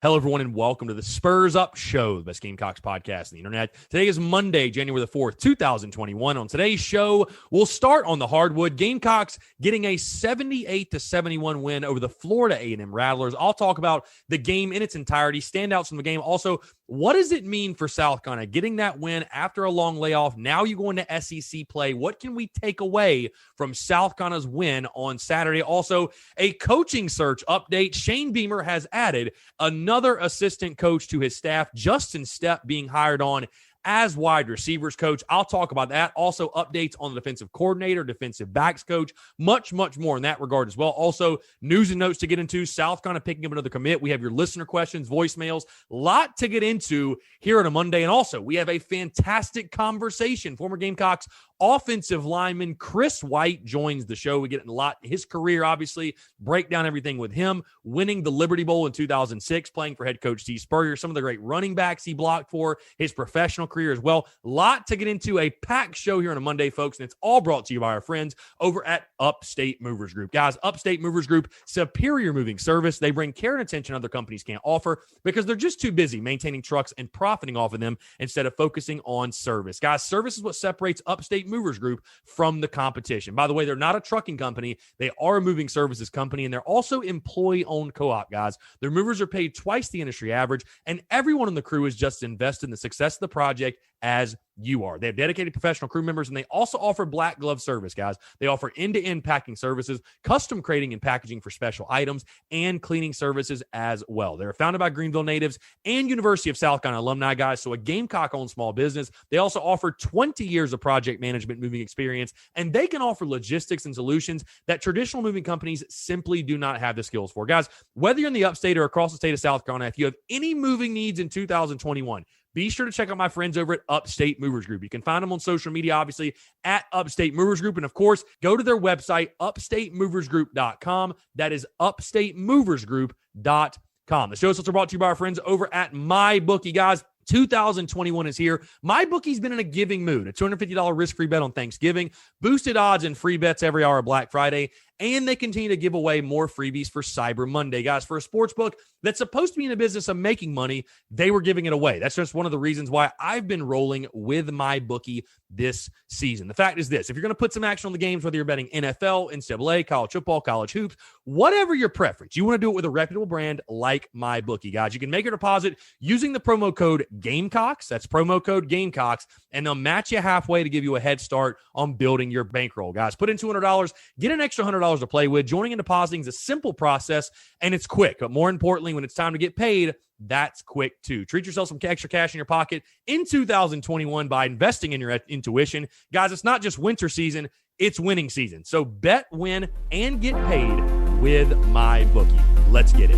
Hello, everyone, and welcome to the Spurs Up Show, the best Gamecocks podcast on the internet. Today is Monday, January the 4th, 2021. On today's show, we'll start on the hardwood. Gamecocks getting a 78-71 win over the Florida A&M Rattlers. I'll talk about the game in its entirety, standouts from the game. Also, what does it mean for South Carolina getting that win after a long layoff? Now you go into SEC play. What can we take away from South Carolina's win on Saturday? Also, a coaching search update. Shane Beamer has added another assistant coach to his staff, Justin Stepp being hired on as wide receivers coach. I'll talk about that. Also, updates on the defensive coordinator, defensive backs coach, much more in that regard as well. Also, news and notes to get into. South Carolina picking up another commit. We have your listener questions, voicemails, lot to get into here on a Monday. And also, we have a fantastic conversation. Former Gamecocks offensive lineman Chris White joins the show. We get a lot, his career, obviously, break down everything with him, winning the Liberty Bowl in 2006, playing for head coach Spurrier, some of the great running backs he blocked for, his professional career as well. Lot to get into, a packed show here on a Monday, folks, and it's all brought to you by our friends over at Upstate Movers Group. Guys, Upstate Movers Group, superior moving service. They bring care and attention other companies can't offer because they're just too busy maintaining trucks and profiting off of them instead of focusing on service. Guys, service is what separates Upstate Movers Group from the competition. By the way, they're not a trucking company. They are a moving services company, and they're also employee-owned co-op, guys. Their movers are paid twice the industry average, and everyone on the crew is just invested in the success of the project as you are. They have dedicated professional crew members, and they also offer black glove service, guys. They offer end-to-end packing services, custom crating and packaging for special items, and cleaning services as well. They're founded by Greenville natives and University of South Carolina alumni, guys, so a Gamecock-owned small business. They also offer 20 years of project management moving experience, and they can offer logistics and solutions that traditional moving companies simply do not have the skills for. Guys, whether you're in the upstate or across the state of South Carolina, if you have any moving needs in 2021, be sure to check out my friends over at Upstate Movers Group. You can find them on social media, obviously, at Upstate Movers Group. And, of course, go to their website, upstatemoversgroup.com. That is upstatemoversgroup.com. The show is also brought to you by our friends over at MyBookie, guys. 2021 is here. MyBookie's been in a giving mood. A $250 risk-free bet on Thanksgiving, boosted odds and free bets every hour of Black Friday, and they continue to give away more freebies for Cyber Monday. Guys, for a sports book that's supposed to be in the business of making money, they were giving it away. That's just one of the reasons why I've been rolling with MyBookie this season. The fact is this: if you're going to put some action on the games, whether you're betting NFL, NCAA, college football, college hoops, whatever your preference, you want to do it with a reputable brand like MyBookie, guys. You can make your deposit using the promo code Gamecocks. That's promo code Gamecocks, and they'll match you halfway to give you a head start on building your bankroll. Guys, put in $200, get an extra $100 to play with. Joining and depositing is a simple process, and it's quick. But more importantly, when it's time to get paid, that's quick too. Treat yourself some extra cash in your pocket in 2021 by investing in your intuition. Guys, it's not just winter season, it's winning season. So bet, win, and get paid with MyBookie. Let's get it.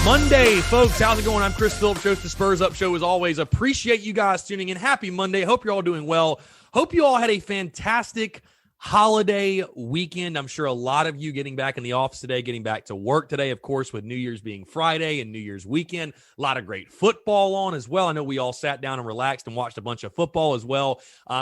Monday, folks. How's it going? I'm Chris Phillips, host of the Spurs Up Show. As always, appreciate you guys tuning in. Happy Monday. Hope you're all doing well. Hope you all had a fantastic holiday weekend. I'm sure a lot of you getting back in the office today, getting back to work today, of course, with New Year's being Friday and New Year's weekend. A lot of great football on as well. I know we all sat down and relaxed and watched a bunch of football as well.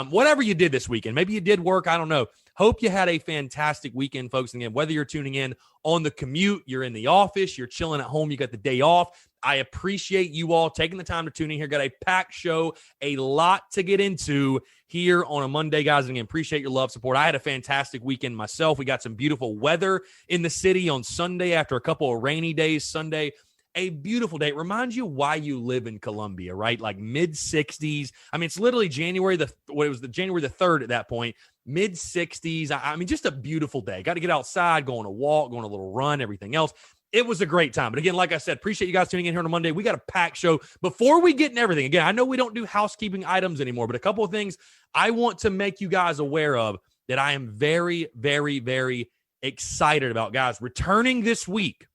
Whatever you did this weekend, maybe you did work, I don't know. Hope you had a fantastic weekend, folks. And again, whether you're tuning in on the commute, you're in the office, you're chilling at home, you got the day off, I appreciate you all taking the time to tune in here. Got a packed show, a lot to get into here on a Monday, guys. And again, appreciate your love, support. I had a fantastic weekend myself. We got some beautiful weather in the city on Sunday after a couple of rainy days. Sunday, a beautiful day. It reminds you why you live in Columbia, right? Like mid-60s. I mean, it's literally January the 3rd at that point. Mid-60s. I mean, just a beautiful day. Got to get outside, go on a walk, go on a little run, everything else. it was a great time. But again, like I said, appreciate you guys tuning in here on a Monday. We got a packed show. Before we get in everything, again, I know we don't do housekeeping items anymore, but a couple of things I want to make you guys aware of that I am very, very, very excited about. Guys, returning this week,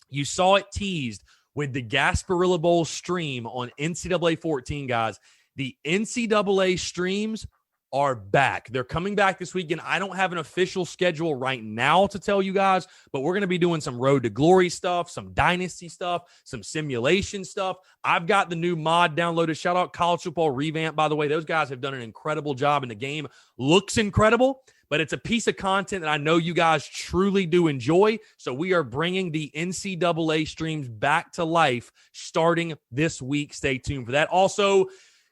you saw it teased with the Gasparilla Bowl stream on NCAA 14, guys. The NCAA streams are back. They're coming back this weekend. I don't have an official schedule right now to tell you guys, but we're going to be doing some Road to Glory stuff, some Dynasty stuff, some simulation stuff. I've got the new mod downloaded. Shout out College Football Revamp, by the way. Those guys have done an incredible job, and the game looks incredible, but it's a piece of content that I know you guys truly do enjoy. So we are bringing the NCAA streams back to life starting this week. Stay tuned for that. Also,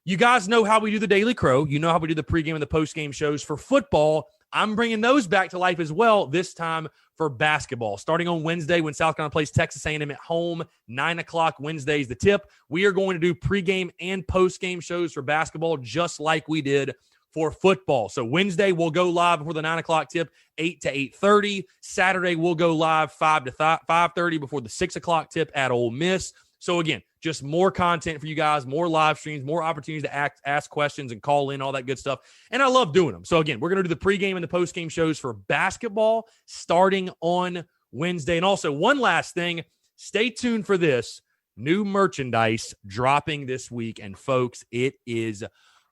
you guys know how we do the Daily Crow. You know how we do the pregame and the postgame shows for football. I'm bringing those back to life as well, this time for basketball. Starting on Wednesday when South Carolina plays Texas A&M at home, 9 o'clock Wednesday is the tip. We are going to do pregame and postgame shows for basketball just like we did for football. So Wednesday, we'll go live before the 9 o'clock tip, 8 to 8:30. Saturday, we'll go live 5 to 5:30 before the 6 o'clock tip at Ole Miss. So again, just more content for you guys, more live streams, more opportunities to ask questions and call in, all that good stuff. And I love doing them. So again, we're going to do the pregame and the postgame shows for basketball starting on Wednesday. And also one last thing, stay tuned for this new merchandise dropping this week. And folks, it is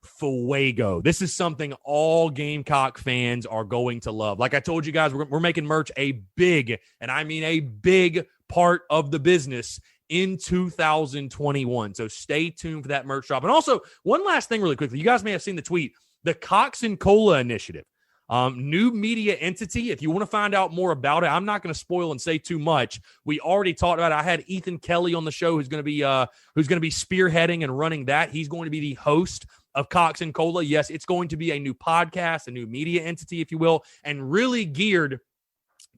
Fuego. This is something all Gamecock fans are going to love. Like I told you guys, we're making merch a big, and I mean a big part of the business in 2021. So stay tuned for that merch drop. And also, one last thing really quickly. You guys may have seen the tweet, the Cox and Cola Initiative. New media entity. If you want to find out more about it, I'm not going to spoil and say too much. We already talked about it. I had Ethan Kelly on the show who's going to be spearheading and running that. He's going to be the host of Cox and Cola. Yes, it's going to be a new podcast, a new media entity, if you will, and really geared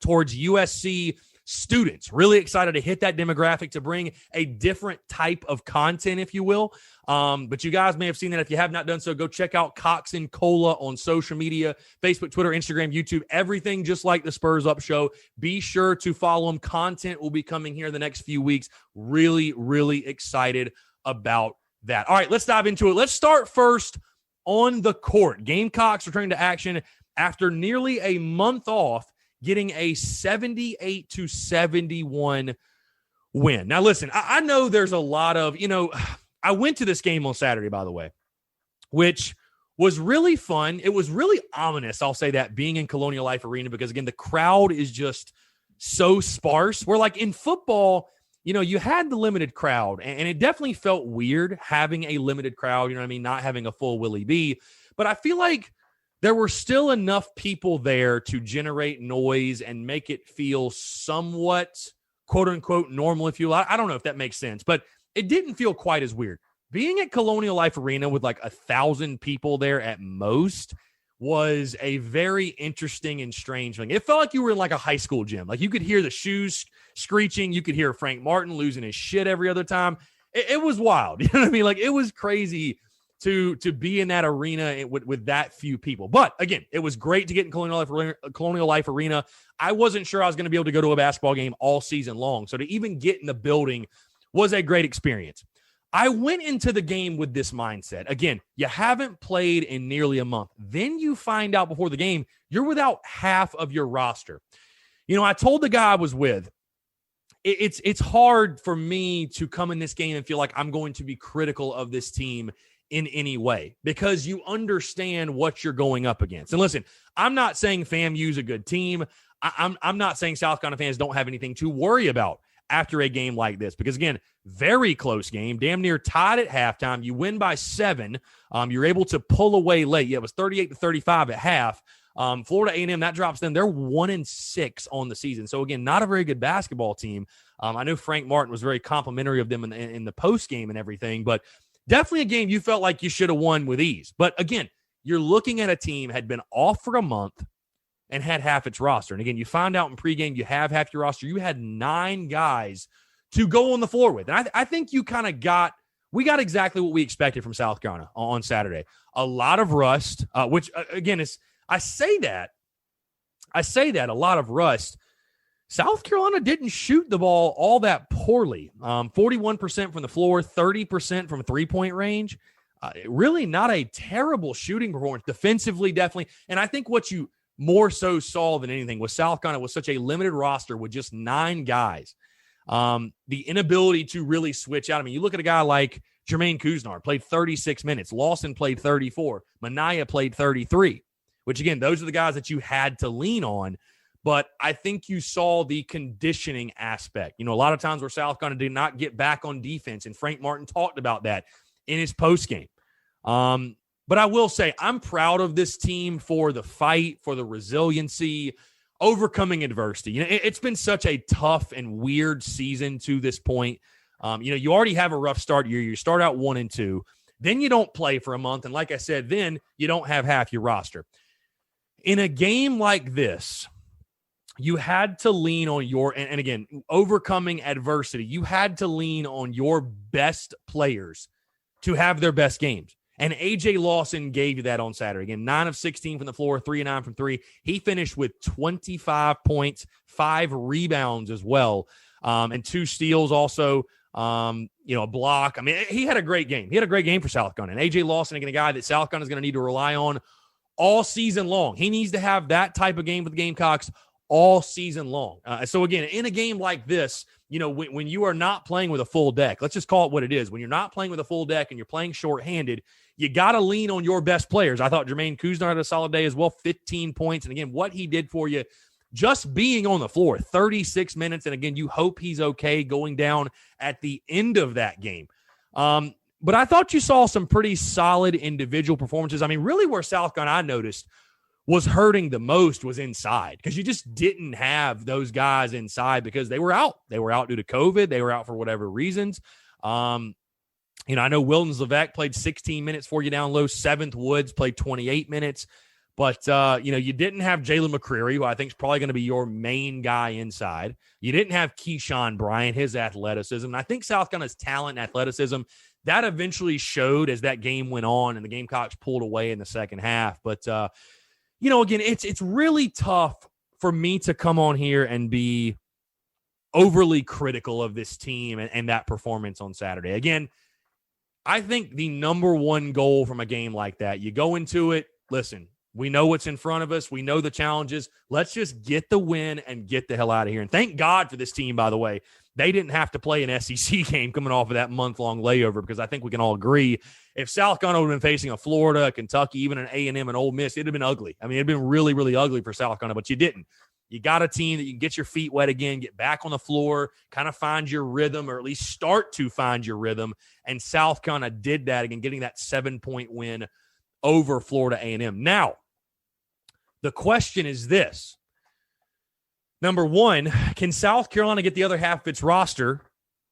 towards USC students. Really excited to hit that demographic to bring a different type of content, if you will. But you guys may have seen that. If you have not done so, go check out Cox and Cola on social media, Facebook, Twitter, Instagram, YouTube, everything just like the Spurs Up Show. Be sure to follow them. Content will be coming here in the next few weeks. Really, really excited about that. All right, let's dive into it. Let's start first on the court. Gamecocks returning to action after nearly a month off, getting a 78-71 win. Now, listen, I know there's a lot of, I went to this game on Saturday, by the way, which was really fun. It was really ominous, I'll say that, being in Colonial Life Arena, because, again, the crowd is just so sparse. Where, like, in football, you had the limited crowd, and it definitely felt weird having a limited crowd, not having a full Willie B. But I feel like there were still enough people there to generate noise and make it feel somewhat, quote-unquote, normal, if you will. I don't know if that makes sense, but it didn't feel quite as weird. Being at Colonial Life Arena with like 1,000 people there at most was a very interesting and strange thing. It felt like you were in like a high school gym. Like you could hear the shoes screeching. You could hear Frank Martin losing his shit every other time. It was wild. You know what I mean? Like it was crazy to be in that arena with that few people. But again, it was great to get in Colonial Life Arena. I wasn't sure I was going to be able to go to a basketball game all season long. So to even get in the building was a great experience. I went into the game with this mindset. Again, you haven't played in nearly a month. Then you find out before the game, you're without half of your roster. I told the guy I was with, it's hard for me to come in this game and feel like I'm going to be critical of this team in any way, because you understand what you're going up against. And listen, I'm not saying FAMU is a good team. I'm not saying South Carolina fans don't have anything to worry about after a game like this, because again, very close game, damn near tied at halftime. You win by 7. You're able to pull away late. Yeah, it was 38-35 at half. Florida A&M, that drops them. They're 1-6 on the season. So again, not a very good basketball team. I know Frank Martin was very complimentary of them in the post game and everything, but definitely a game you felt like you should have won with ease. But again, you're looking at a team had been off for a month and had half its roster. And again, you find out in pregame you have half your roster. You had 9 guys to go on the floor with. And I think you kind of got exactly what we expected from South Carolina on Saturday. A lot of rust, which again is, I say that a lot of rust South Carolina didn't shoot the ball all that poorly. 41% from the floor, 30% from three-point range. Really not a terrible shooting performance. Defensively, definitely. And I think what you more so saw than anything was South Carolina was such a limited roster with just 9 guys. The inability to really switch out. I mean, you look at a guy like Jermaine Kuznar, played 36 minutes. Lawson played 34. Minaya played 33, which, again, those are the guys that you had to lean on. But I think you saw the conditioning aspect. You know, a lot of times where South Carolina did not get back on defense, and Frank Martin talked about that in his postgame. But I will say I'm proud of this team for the fight, for the resiliency, overcoming adversity. You know, it's been such a tough and weird season to this point. You know, you already have a rough start year. You start out 1-2. Then you don't play for a month. And like I said, then you don't have half your roster. In a game like this, you had to lean on your, and again, overcoming adversity, you had to lean on your best players to have their best games. And A.J. Lawson gave you that on Saturday. Again, 9 of 16 from the floor, 3 of 9 from 3. He finished with 25 points, 5 rebounds as well, and 2 steals also, you know, a block. I mean, he had a great game. He had a great game for South Carolina. And A.J. Lawson, again, a guy that South Carolina is going to need to rely on all season long. He needs to have that type of game for the Gamecocks all season long. So, again, in a game like this, you know, when you are not playing with a full deck, let's just call it what it is. When you're not playing with a full deck and you're playing shorthanded, you got to lean on your best players. I thought Jermaine Kuznar had a solid day as well, 15 points. And, again, what he did for you, just being on the floor, 36 minutes. And, again, you hope he's okay going down at the end of that game. But I thought you saw some pretty solid individual performances. I mean, really where South Carolina, I noticed, was hurting the most was inside, because you just didn't have those guys inside because they were out. They were out due to COVID. They were out for whatever reasons. You know, I know Wilton Levesque played 16 minutes for you down low. 7th Woods played 28 minutes. But, you know, you didn't have Jalen McCreary, who I think is probably going to be your main guy inside. You didn't have Keyshawn Bryant, his athleticism. And I think South Carolina's talent and athleticism, that eventually showed as that game went on and the Gamecocks pulled away in the second half. But, you know, again, it's really tough for me to come on here and be overly critical of this team and that performance on Saturday. Again, I think the number one goal from a game like that, you go into it, listen, we know what's in front of us. We know the challenges. Let's just get the win and get the hell out of here. And thank God for this team, by the way. They didn't have to play an SEC game coming off of that month-long layover, because I think we can all agree if South Carolina would have been facing a Florida, a Kentucky, even an A&M and Ole Miss, it would have been ugly. I mean, it would have been really, really ugly for South Carolina, but you didn't. You got a team that you can get your feet wet again, get back on the floor, kind of find your rhythm, or at least start to find your rhythm. And South Carolina did that again, getting that 7-point win over Florida A&M. Now, the question is this. Number one, can South Carolina get the other half of its roster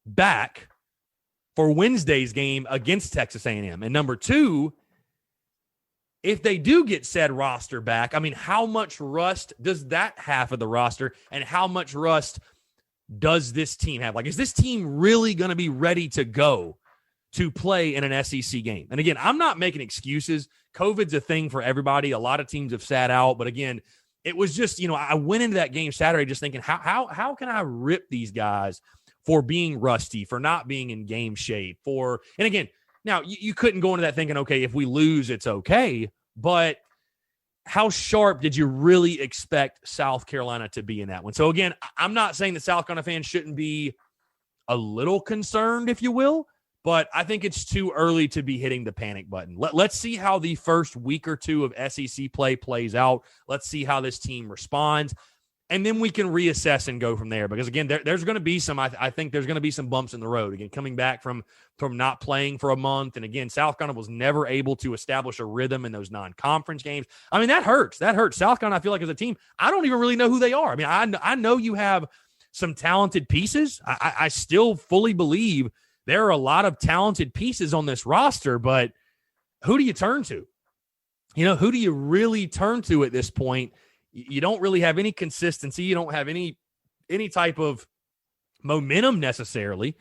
back for Wednesday's game against Texas A&M? And number two, if they do get said roster back, I mean, how much rust does that half of the roster, and how much rust does this team have? Like, is this team really going to be ready to go to play in an SEC game? And again, I'm not making excuses. COVID's a thing for everybody. A lot of teams have sat out. But again, it was just, you know, I went into that game Saturday just thinking, how can I rip these guys for being rusty, for not being in game shape, and again, now you couldn't go into that thinking, okay, if we lose, it's okay. But how sharp did you really expect South Carolina to be in that one? So again, I'm not saying that South Carolina fans shouldn't be a little concerned, if you will, but I think it's too early to be hitting the panic button. Let's see how the first week or two of SEC play plays out. Let's see how this team responds. And then we can reassess and go from there. Because, again, there's going to be some – I think there's going to be some bumps in the road. Again, coming back from not playing for a month. And, again, South Carolina was never able to establish a rhythm in those non-conference games. I mean, that hurts. That hurts. South Carolina, I feel like, as a team, I don't even really know who they are. I mean, I know you have some talented pieces. I still fully believe there are a lot of talented pieces on this roster. But who do you turn to? You know, who do you really turn to at this point? You don't really have any consistency. You don't have any type of momentum necessarily.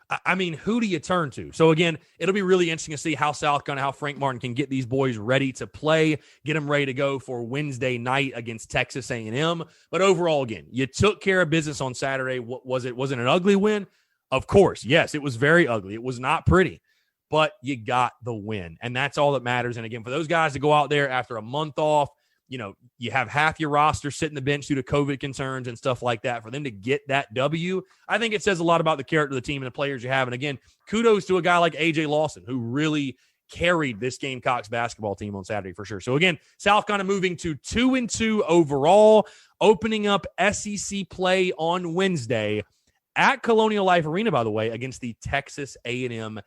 I mean, who do you turn to? So again, it'll be really interesting to see how how Frank Martin can get these boys ready to play, get them ready to go for Wednesday night against Texas A&M. But overall, again, you took care of business on Saturday. What was it? Was it an ugly win? Of course, yes, it was very ugly. It was not pretty, but you got the win, and that's all that matters. And again, for those guys to go out there after a month off, you have half your roster sitting the bench due to COVID concerns and stuff like that. For them to get that W, I think it says a lot about the character of the team and the players you have. And again, kudos to a guy like A.J. Lawson, who really carried this Gamecocks basketball team on Saturday for sure. So again, South Carolina moving to 2-2 overall, opening up SEC play on Wednesday at Colonial Life Arena, by the way, against the Texas A&M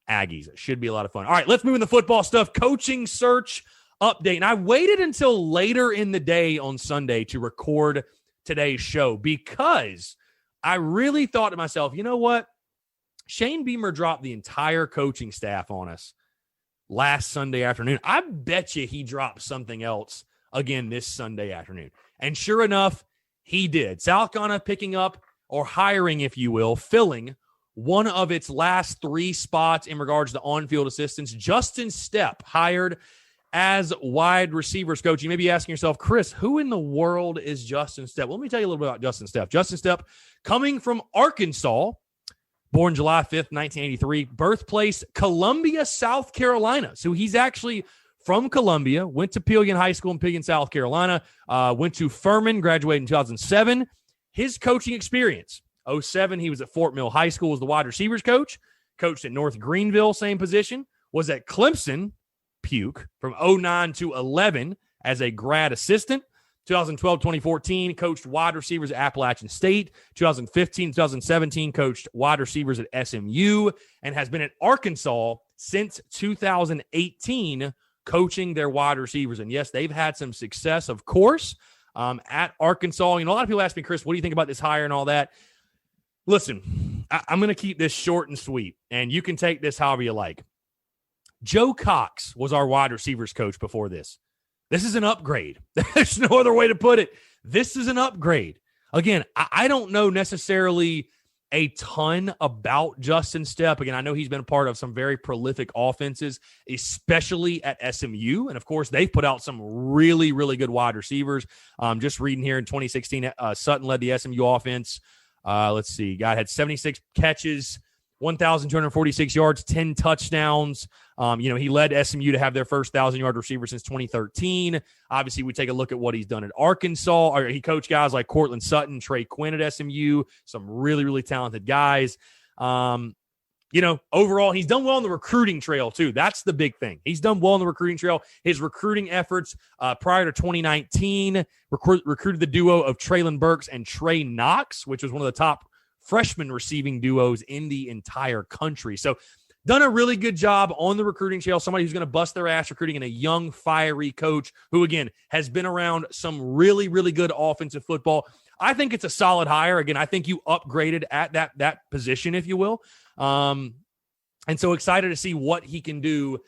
Aggies. It should be a lot of fun. All right, let's move into football stuff. Coaching search update. And I waited until later in the day on Sunday to record today's show because I really thought to myself, you know what? Shane Beamer dropped the entire coaching staff on us last Sunday afternoon. I bet you he dropped something else again this Sunday afternoon. And sure enough, he did. South Carolina picking up or hiring, if you will, filling one of its last 3 spots in regards to on-field assistance. Justin Stepp hired as wide receivers coach. You may be asking yourself, Chris, who in the world is Justin Stepp? Well, let me tell you a little bit about Justin Stepp. Justin Stepp, coming from Arkansas, born July 5th, 1983, birthplace Columbia, South Carolina. So he's actually from Columbia, went to Pilgin High School in Pilgin, South Carolina, went to Furman, graduated in 2007. His coaching experience, 2007, he was at Fort Mill High School as the wide receivers coach, coached at North Greenville, same position, was at Clemson, Puke, from 2009 to 2011 as a grad assistant. 2012-2014, coached wide receivers at Appalachian State. 2015-2017, coached wide receivers at SMU, and has been at Arkansas since 2018, coaching their wide receivers. And yes, they've had some success, of course, at Arkansas. A lot of people ask me, Chris, what do you think about this hire and all that? Listen, I'm going to keep this short and sweet, and you can take this however you like. Joe Cox was our wide receivers coach before this. This is an upgrade. There's no other way to put it. This is an upgrade. Again, I don't know necessarily a ton about Justin Stepp. Again, I know he's been a part of some very prolific offenses, especially at SMU. And, of course, they've put out some really, really good wide receivers. Just reading here in 2016, Sutton led the SMU offense. Let's see. Guy had 76 catches, 1,246 yards, 10 touchdowns. He led SMU to have their first 1,000-yard receiver since 2013. Obviously, we take a look at what he's done at Arkansas. He coached guys like Cortland Sutton, Trey Quinn at SMU, some really, really talented guys. Overall, he's done well on the recruiting trail, too. That's the big thing. He's done well on the recruiting trail. His recruiting efforts prior to 2019 recruited the duo of Traylon Burks and Trey Knox, which was one of the top freshman receiving duos in the entire country. So done a really good job on the recruiting trail. Somebody who's going to bust their ass recruiting, and a young, fiery coach who, again, has been around some really, really good offensive football. I think it's a solid hire. Again, I think you upgraded at that position, if you will. And so excited to see what he can do,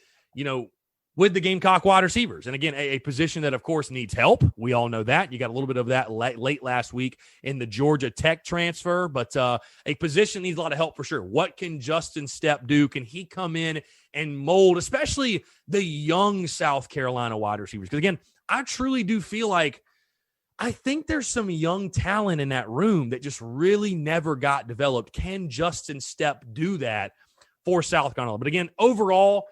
with the Gamecock wide receivers. And again, a position that, of course, needs help. We all know that. You got a little bit of that late last week in the Georgia Tech transfer, but a position needs a lot of help for sure. What can Justin Stepp do? Can he come in and mold, especially the young South Carolina wide receivers? Because, again, I truly do feel like I think there's some young talent in that room that just really never got developed. Can Justin Stepp do that for South Carolina? But, again, overall,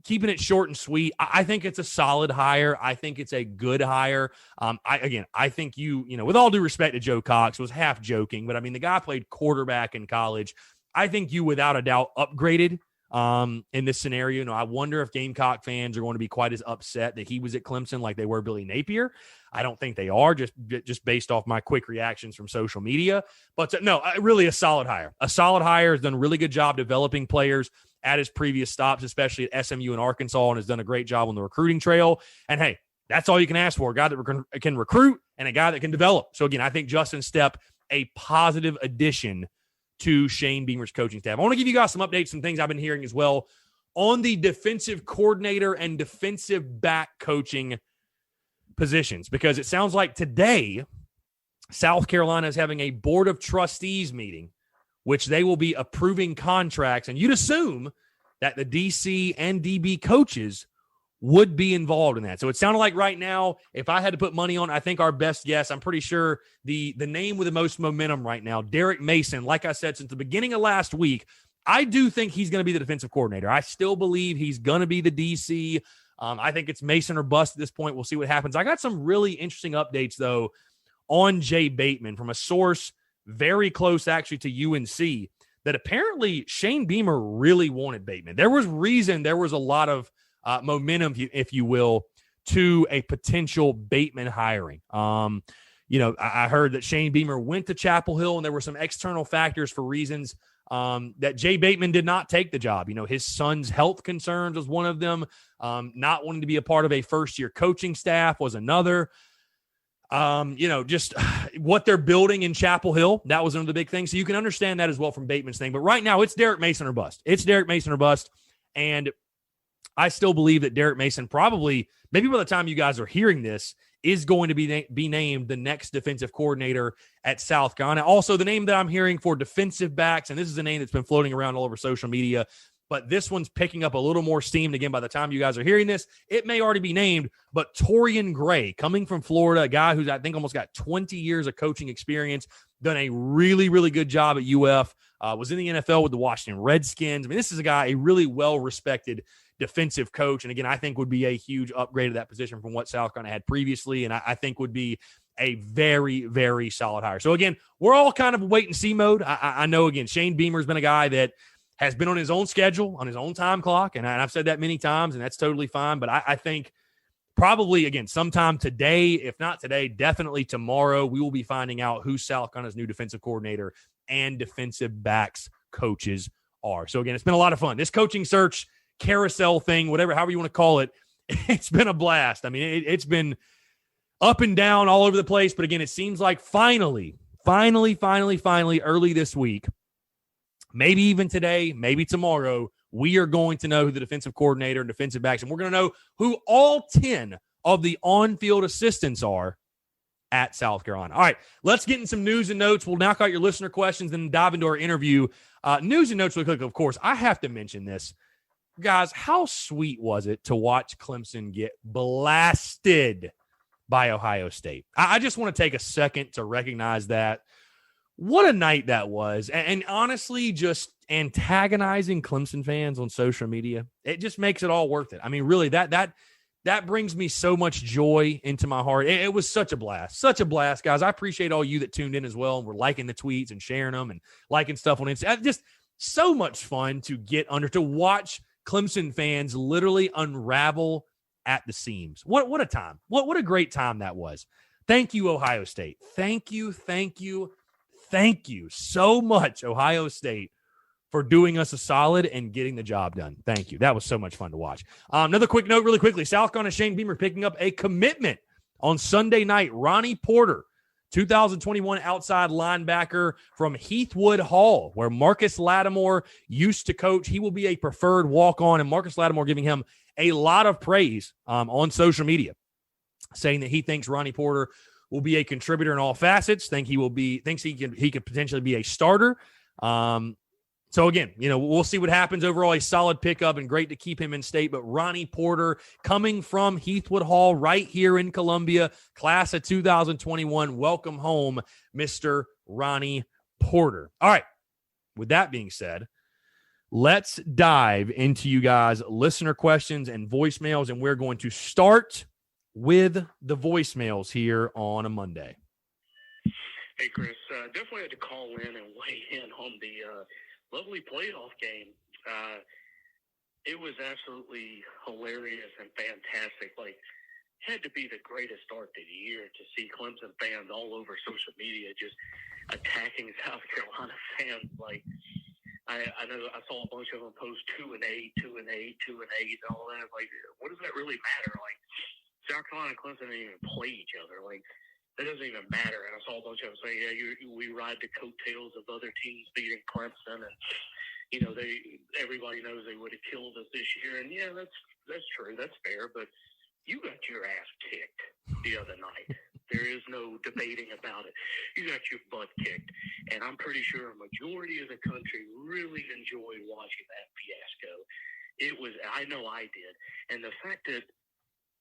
keeping it short and sweet, I think it's a solid hire. I think it's a good hire. I think with all due respect to Joe Cox, was half joking, but I mean, the guy played quarterback in college. I think you, without a doubt, upgraded in this scenario. I wonder if Gamecock fans are going to be quite as upset that he was at Clemson like they were Billy Napier. I don't think they are, just based off my quick reactions from social media. But no, really a solid hire. A solid hire, has done a really good job developing players at his previous stops, especially at SMU and Arkansas, and has done a great job on the recruiting trail. And, hey, that's all you can ask for, a guy that can recruit and a guy that can develop. So, again, I think Justin Stepp, a positive addition to Shane Beamer's coaching staff. I want to give you guys some updates, some things I've been hearing as well on the defensive coordinator and defensive back coaching positions, because it sounds like today South Carolina is having a board of trustees meeting which they will be approving contracts. And you'd assume that the DC and DB coaches would be involved in that. So it sounded like right now, if I had to put money on, I think our best guess, I'm pretty sure the name with the most momentum right now, Derek Mason, like I said, since the beginning of last week, I do think he's going to be the defensive coordinator. I still believe he's going to be the DC. I think it's Mason or bust at this point. We'll see what happens. I got some really interesting updates, though, on Jay Bateman from a source very close, actually, to UNC, that apparently Shane Beamer really wanted Bateman. There was a lot of momentum, if you will, to a potential Bateman hiring. I heard that Shane Beamer went to Chapel Hill, and there were some external factors for reasons that Jay Bateman did not take the job. His son's health concerns was one of them. Not wanting to be a part of a first-year coaching staff was another. Just what they're building in Chapel Hill, that was one of the big things. So you can understand that as well from Bateman's thing. But right now, it's Derek Mason or bust. It's Derek Mason or bust. And I still believe that Derek Mason probably, maybe by the time you guys are hearing this, is going to be named the next defensive coordinator at South Carolina. Also, the name that I'm hearing for defensive backs, and this is a name that's been floating around all over social media, but this one's picking up a little more steam. And again, by the time you guys are hearing this, it may already be named, but Torian Gray, coming from Florida, a guy who's, I think, almost got 20 years of coaching experience, done a really, really good job at UF, was in the NFL with the Washington Redskins. I mean, this is a guy, a really well-respected defensive coach. And again, I think would be a huge upgrade of that position from what South Carolina had previously. And I think would be a very, very solid hire. So again, we're all kind of wait and see mode. I know, again, Shane Beamer's been a guy that has been on his own schedule, on his own time clock. And I've said that many times, and that's totally fine. But I think probably, again, sometime today, if not today, definitely tomorrow, we will be finding out who South Carolina's new defensive coordinator and defensive backs coaches are. So again, it's been a lot of fun. This coaching search carousel thing, however you want to call it, it's been a blast. I mean, it's been up and down all over the place. But again, it seems like finally, early this week, maybe even today, maybe tomorrow, we are going to know who the defensive coordinator and defensive backs, and we're going to know who all 10 of the on-field assistants are at South Carolina. All right, let's get in some news and notes. We'll knock out your listener questions, then dive into our interview. News and notes real quick, of course. I have to mention this. Guys, how sweet was it to watch Clemson get blasted by Ohio State? I just want to take a second to recognize that. What a night that was. And honestly, just antagonizing Clemson fans on social media, it just makes it all worth it. I mean, really, that brings me so much joy into my heart. It was such a blast, guys. I appreciate all you that tuned in as well and were liking the tweets and sharing them and liking stuff on Instagram. Just so much fun to watch Clemson fans literally unravel at the seams. What a time. What a great time that was. Thank you, Ohio State. Thank you so much, Ohio State, for doing us a solid and getting the job done. Thank you. That was so much fun to watch. Another quick note really quickly. South Carolina Shane Beamer picking up a commitment on Sunday night. Ronnie Porter, 2021 outside linebacker from Heathwood Hall, where Marcus Lattimore used to coach. He will be a preferred walk-on, and Marcus Lattimore giving him a lot of praise on social media, saying that he thinks Ronnie Porter will be a contributor in all facets. Thinks he could potentially be a starter. So again, we'll see what happens. Overall, a solid pickup and great to keep him in state. But Ronnie Porter, coming from Heathwood Hall right here in Columbia, class of 2021. Welcome home, Mr. Ronnie Porter. All right. With that being said, let's dive into you guys' listener questions and voicemails, and we're going to start with the voicemails here on a Monday. Hey, Chris, definitely had to call in and weigh in on the lovely playoff game. It was absolutely hilarious and fantastic. Had to be the greatest start to the year to see Clemson fans all over social media just attacking South Carolina fans. I know I saw a bunch of them post 2-8, 2-8, 2-8, and all that. What does that really matter? South Carolina and Clemson didn't even play each other. That doesn't even matter. And I saw a bunch of them say, yeah, we ride the coattails of other teams beating Clemson. And, everybody knows they would have killed us this year. And, yeah, that's true. That's fair. But you got your ass kicked the other night. There is no debating about it. You got your butt kicked. And I'm pretty sure a majority of the country really enjoyed watching that fiasco. I know I did. And the fact that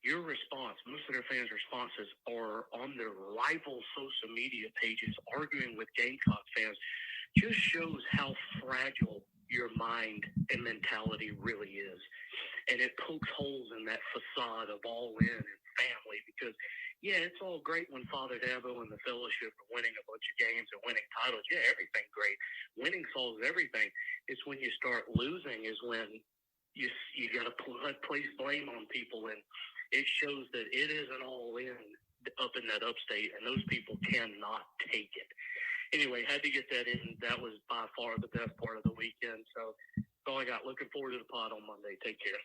your response, most of their fans' responses are on their rival social media pages arguing with Gamecock fans just shows how fragile your mind and mentality really is. And it pokes holes in that facade of all in and family because, yeah, it's all great when Father Dabo and the fellowship are winning a bunch of games and winning titles. Yeah, everything great. Winning solves everything. It's when you start losing is when you got to place blame on people, and it shows that it isn't all in up in that upstate, and those people cannot take it. Anyway, had to get that in. That was by far the best part of the weekend. So that's all I got. Looking forward to the pod on Monday. Take care.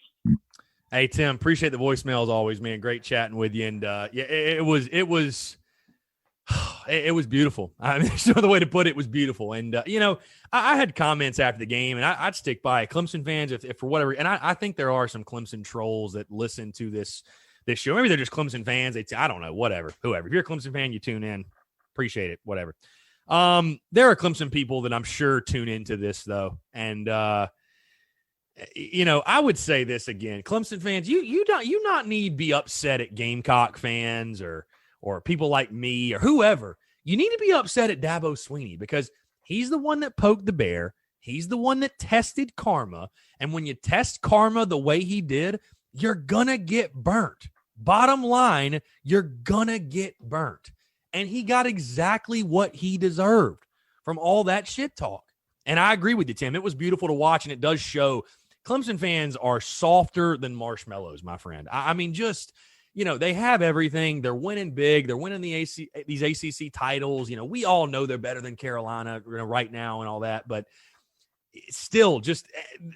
Hey, Tim, appreciate the voicemail as always, man. Great chatting with you. And it was beautiful. I mean, there's no other way to put it. It was beautiful. And, I had comments after the game, and I'd stick by it. Clemson fans, if for whatever, and I think there are some Clemson trolls that listen to this show. Maybe they're just Clemson fans. I don't know, whatever, whoever. If you're a Clemson fan, you tune in. Appreciate it, whatever. There are Clemson people that I'm sure tune into this, though. And, I would say this again. Clemson fans, you not need to be upset at Gamecock fans or people like me or whoever. You need to be upset at Dabo Swinney because he's the one that poked the bear. He's the one that tested karma. And when you test karma the way he did, you're going to get burnt. Bottom line, you're going to get burnt. And he got exactly what he deserved from all that shit talk. And I agree with you, Tim. It was beautiful to watch, and it does show Clemson fans are softer than marshmallows, my friend. I mean, just, they have everything. They're winning big. They're winning these ACC titles. We all know they're better than Carolina right now and all that. But still, just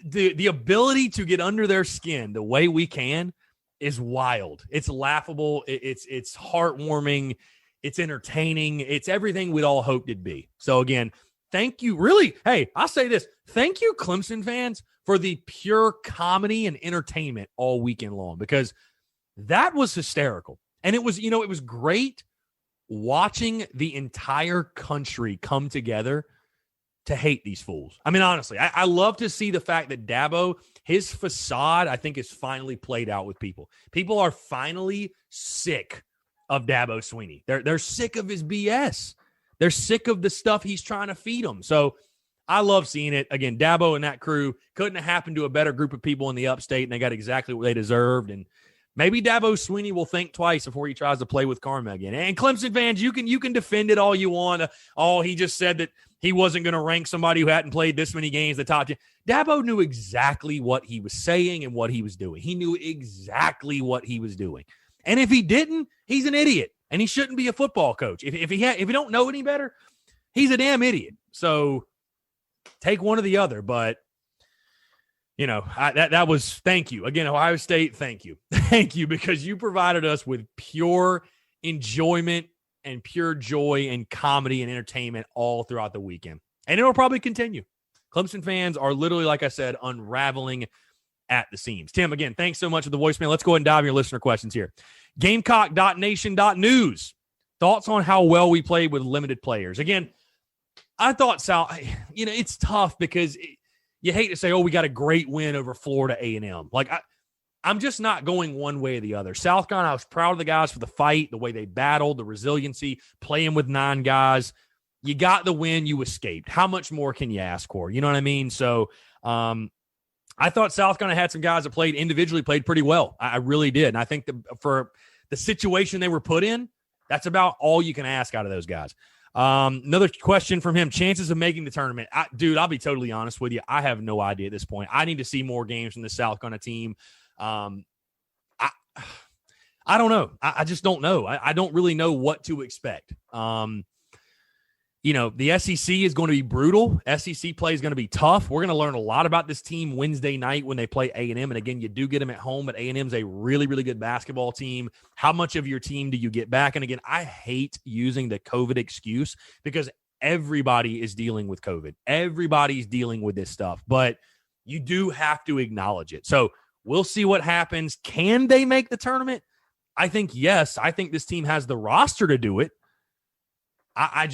the ability to get under their skin the way we can is wild. It's laughable. It's heartwarming. It's entertaining. It's everything we'd all hoped it'd be. So, again, thank you. Really, hey, I'll say this. Thank you, Clemson fans, for the pure comedy and entertainment all weekend long, because that was hysterical. And it was, it was great watching the entire country come together to hate these fools. I mean, honestly, I love to see the fact that Dabo, his facade, I think, is finally played out with people. People are finally sick of Dabo Swinney. They're sick of his BS. They're sick of the stuff he's trying to feed them. So I love seeing it. Again, Dabo and that crew couldn't have happened to a better group of people in the upstate, and they got exactly what they deserved. And maybe Dabo Swinney will think twice before he tries to play with karma again. And Clemson fans, you can defend it all you want. He just said that he wasn't going to rank somebody who hadn't played this many games the top 10. Dabo knew exactly what he was saying and what he was doing. He knew exactly what he was doing. And if he didn't, he's an idiot, and he shouldn't be a football coach. If he don't know any better, he's a damn idiot. So take one or the other. But that was, thank you again, Ohio State. Thank you, because you provided us with pure enjoyment and pure joy and comedy and entertainment all throughout the weekend, and it'll probably continue. Clemson fans are literally, like I said, unraveling at the seams. Tim, again, thanks so much for the voicemail. Let's go ahead and dive into your listener questions here. Gamecock.nation.news. Thoughts on how well we played with limited players. Again, I thought it's tough because you hate to say, we got a great win over Florida A&M. Like, I'm just not going one way or the other. South Carolina, I was proud of the guys for the fight, the way they battled, the resiliency, playing with 9 guys. You got the win, you escaped. How much more can you ask for? You know what I mean? So, I thought South Carolina had some guys that played pretty well. I really did. And I think for the situation they were put in, that's about all you can ask out of those guys. Another question from him, chances of making the tournament. Dude, I'll be totally honest with you. I have no idea at this point. I need to see more games from the South Carolina team. I don't know. I just don't know. I don't really know what to expect. The SEC is going to be brutal. SEC play is going to be tough. We're going to learn a lot about this team Wednesday night when they play A&M. And again, you do get them at home, but A&M's a really, really good basketball team. How much of your team do you get back? And again, I hate using the COVID excuse because everybody is dealing with COVID. Everybody's dealing with this stuff, but you do have to acknowledge it. So we'll see what happens. Can they make the tournament? I think, yes, I think this team has the roster to do it. I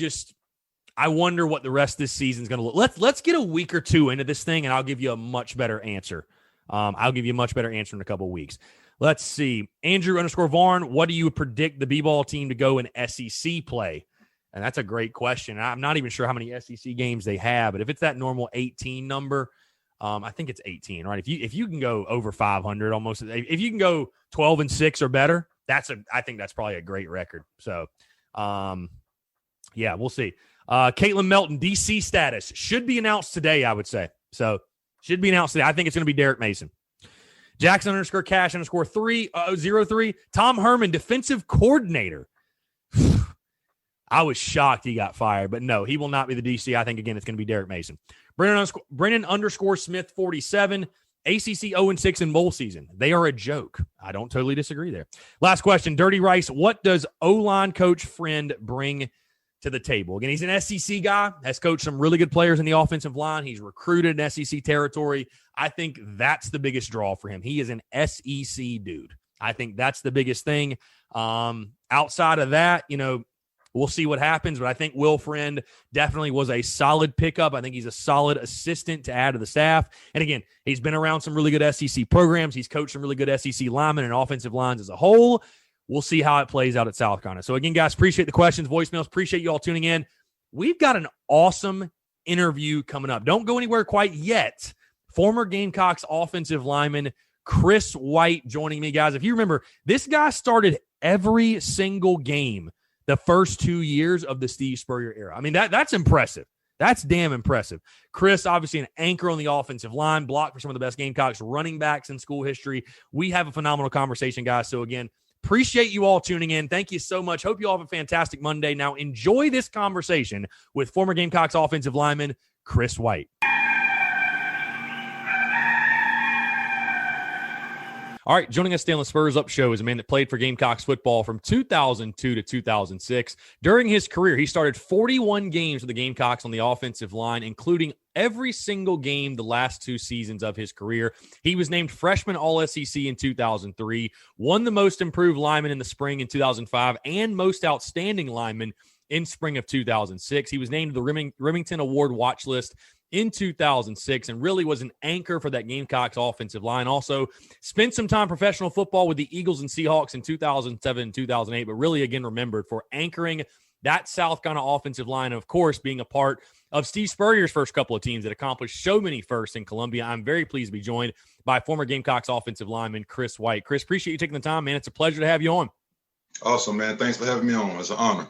wonder what the rest of this season is going to look. Let's get a week or two into this thing, and I'll give you a much better answer. I'll give you a much better answer in a couple of weeks. Let's see. Andrew_Varn, what do you predict the B-ball team to go in SEC play? And that's a great question. I'm not even sure how many SEC games they have, but if it's that normal 18 number, I think it's 18, right? If you can go over 500 almost, if you can go 12-6 or better, I think that's probably a great record. So, yeah, we'll see. Caitlin Melton, DC status should be announced today, I would say. So, should be announced today. I think it's going to be Derek Mason. Jackson_Cash_303. Tom Herman, defensive coordinator. I was shocked he got fired, but no, he will not be the DC. I think, again, it's going to be Derek Mason. Brennan_Smith 47. ACC 0-6 in bowl season. They are a joke. I don't totally disagree there. Last question. Dirty Rice, what does O-line coach Friend bring to the table? Again, he's an SEC guy, has coached some really good players in the offensive line. He's recruited in SEC territory. I think that's the biggest draw for him. He is an SEC dude. I think that's the biggest thing. Outside of that, we'll see what happens, but I think Will Friend definitely was a solid pickup. I think he's a solid assistant to add to the staff. And again, he's been around some really good SEC programs. He's coached some really good SEC linemen and offensive lines as a whole. We'll see how it plays out at South Carolina. So again, guys, appreciate the questions, voicemails. Appreciate you all tuning in. We've got an awesome interview coming up. Don't go anywhere quite yet. Former Gamecocks offensive lineman Chris White joining me, guys. If you remember, this guy started every single game the first 2 years of the Steve Spurrier era. I mean, that's impressive. That's damn impressive. Chris, obviously an anchor on the offensive line, blocked for some of the best Gamecocks running backs in school history. We have a phenomenal conversation, guys. So again, appreciate you all tuning in. Thank you so much. Hope you all have a fantastic Monday. Now enjoy this conversation with former Gamecocks offensive lineman Chris White. All right, joining us today on the Spurs Up Show is a man that played for Gamecocks football from 2002 to 2006. During his career, he started 41 games for the Gamecocks on the offensive line, including every single game the last 2 seasons of his career. He was named freshman All-SEC in 2003, won the most improved lineman in the spring in 2005, and most outstanding lineman in spring of 2006. He was named to the Remington Award watch list in 2006 and really was an anchor for that Gamecocks offensive line. Also spent some time professional football with the Eagles and Seahawks in 2007 and 2008, but really, again, remembered for anchoring that South Carolina offensive line, and of course, being a part of Steve Spurrier's first couple of teams that accomplished so many firsts in Columbia. I'm very pleased to be joined by former Gamecocks offensive lineman Chris White. Chris, appreciate you taking the time, man. It's a pleasure to have you on. Awesome, man. Thanks for having me on. It's an honor.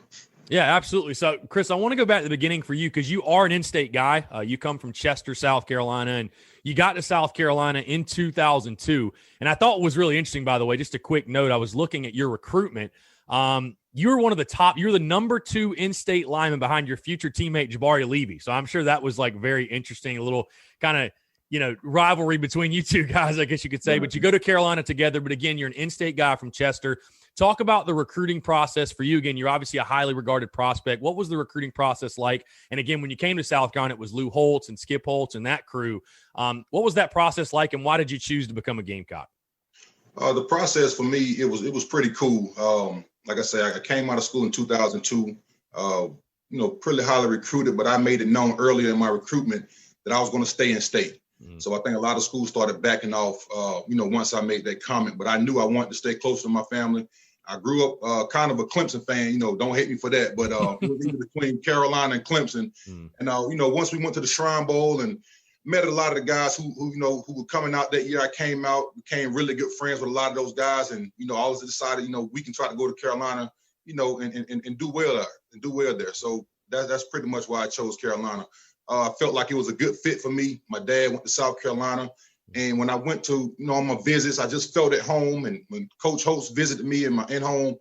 Yeah, absolutely. So, Chris, I want to go back to the beginning for you because you are an in-state guy. You come from Chester, South Carolina, and you got to South Carolina in 2002. And I thought it was really interesting, by the way, just a quick note. I was looking at your recruitment. You were one of the top. You're the number 2 in-state lineman behind your future teammate, Jabari Levy. So I'm sure that was like very interesting, a little kind of, rivalry between you two guys, I guess you could say. But you go to Carolina together. But again, you're an in-state guy from Chester. Talk about the recruiting process for you. Again, you're obviously a highly regarded prospect. What was the recruiting process like? And again, when you came to South Carolina, it was Lou Holtz and Skip Holtz and that crew. What was that process like, and why did you choose to become a Gamecock? The process for me, it was pretty cool. Like I said, I came out of school in 2002, pretty highly recruited, but I made it known earlier in my recruitment that I was going to stay in state. So I think a lot of schools started backing off, once I made that comment. But I knew I wanted to stay close to my family. I grew up kind of a Clemson fan, don't hate me for that, but it was either between Carolina and Clemson. And, once we went to the Shrine Bowl and met a lot of the guys who were coming out that year, I came out, became really good friends with a lot of those guys. And, I always decided, we can try to go to Carolina, and do well there. So that's pretty much why I chose Carolina. I felt like it was a good fit for me. My dad went to South Carolina. And when I went to, on my visits, I just felt at home. And when Coach Holtz visited me in my in-home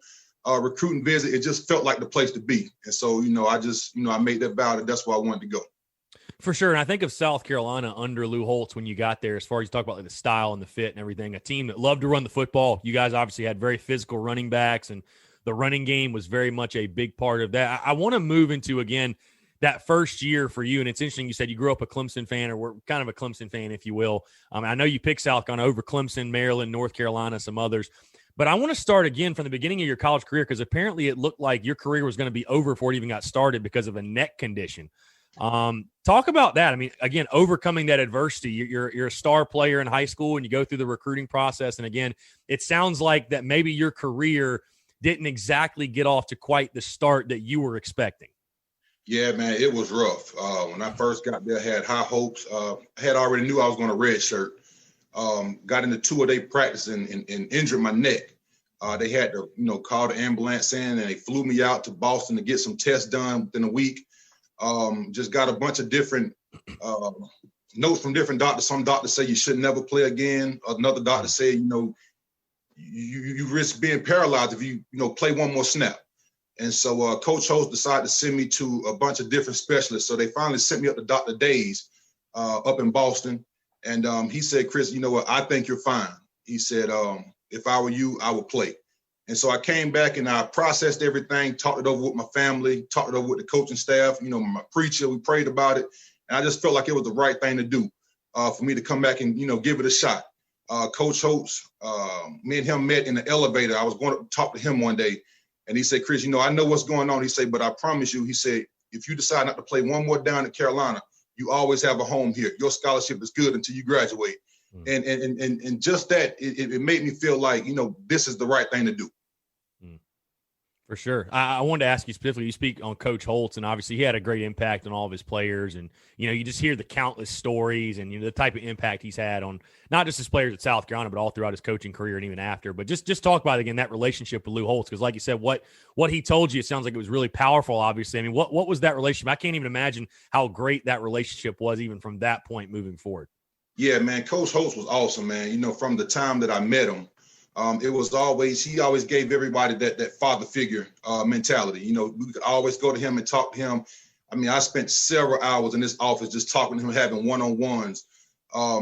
recruiting visit, it just felt like the place to be. And so, I made that vow that that's where I wanted to go. For sure. And I think of South Carolina under Lou Holtz when you got there, as far as you talk about like the style and the fit and everything, a team that loved to run the football. You guys obviously had very physical running backs, and the running game was very much a big part of that. I want to move into, again, that first year for you. And it's interesting. You said you grew up a Clemson fan, or were kind of a Clemson fan, if you will. I know you picked South Carolina over Clemson, Maryland, North Carolina, some others. But I want to start again from the beginning of your college career, because apparently it looked like your career was going to be over before it even got started because of a neck condition. Talk about that. I mean, again, overcoming that adversity. You're a star player in high school, and you go through the recruiting process. And again, it sounds like that maybe your career didn't exactly get off to quite the start that you were expecting. Yeah, man, it was rough. When I first got there, I had high hopes. I had already knew I was going to redshirt. Got into 2-a-day practice and injured my neck. They had to, call the ambulance in, and they flew me out to Boston to get some tests done within a week. Just got a bunch of different notes from different doctors. Some doctors say you should never play again. Another doctor said, you risk being paralyzed if you play one more snap. And so Coach Holtz decided to send me to a bunch of different specialists. So they finally sent me up to Dr. Days up in Boston. And he said, Chris, you know what? I think you're fine. He said, if I were you, I would play. And so I came back and I processed everything, talked it over with my family, talked it over with the coaching staff, my preacher, we prayed about it. And I just felt like it was the right thing to do for me to come back and, give it a shot. Coach Holtz, me and him met in the elevator. I was going to talk to him one day. And he said, Chris, I know what's going on. He said, but I promise you, he said, if you decide not to play one more down in Carolina, you always have a home here. Your scholarship is good until you graduate. And just that, it made me feel like, this is the right thing to do. For sure. I wanted to ask you specifically, you speak on Coach Holtz, and obviously he had a great impact on all of his players. And, you just hear the countless stories and, the type of impact he's had on not just his players at South Carolina, but all throughout his coaching career and even after. But just talk about, again, that relationship with Lou Holtz, because like you said, what he told you, it sounds like it was really powerful, obviously. I mean, what was that relationship? I can't even imagine how great that relationship was even from that point moving forward. Yeah, man, Coach Holtz was awesome, man. From the time that I met him, he always gave everybody that father figure mentality. We could always go to him and talk to him. I mean, I spent several hours in this office just talking to him, having one-on-ones.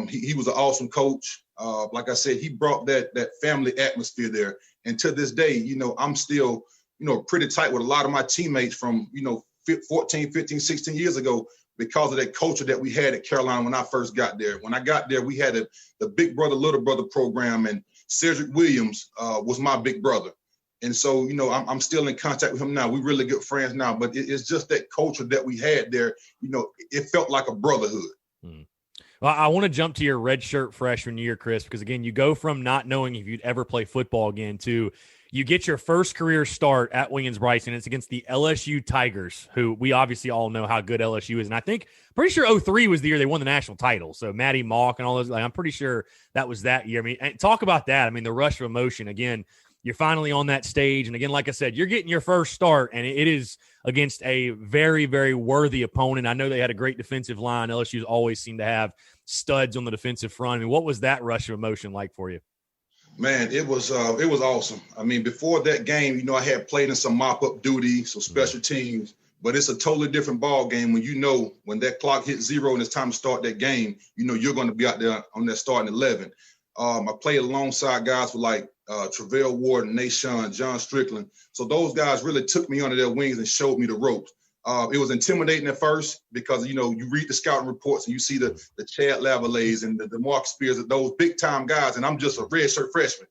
He was an awesome coach. Like I said, he brought that family atmosphere there. And to this day, I'm still, pretty tight with a lot of my teammates from, 14, 15, 16 years ago, because of that culture that we had at Carolina when I first got there. When I got there, we had the big brother, little brother program, and Cedric Williams was my big brother. And so, I'm still in contact with him now. We're really good friends now, but it's just that culture that we had there. It felt like a brotherhood. Well, I want to jump to your redshirt freshman year, Chris, because again, you go from not knowing if you'd ever play football again to you get your first career start at Williams-Brice, and it's against the LSU Tigers, who we obviously all know how good LSU is. And I think, pretty sure 03 was the year they won the national title. So Matty Mock and all those, I'm pretty sure that was that year. I mean, and talk about that. I mean, the rush of emotion. Again, you're finally on that stage. And again, like I said, you're getting your first start, and it is against a very, very worthy opponent. I know they had a great defensive line. LSU's always seemed to have studs on the defensive front. I mean, what was that rush of emotion like for you? Man, it was awesome. I mean, before that game, I had played in some mop-up duty, some special teams, but it's a totally different ball game when that clock hits zero and it's time to start that game, you're going to be out there on that starting 11. I played alongside guys with like Travell Ward, Nation, John Strickland. So those guys really took me under their wings and showed me the ropes. It was intimidating at first because, you read the scouting reports and you see the Chad Lavallées and the Mark Spears, those big-time guys, and I'm just a redshirt freshman.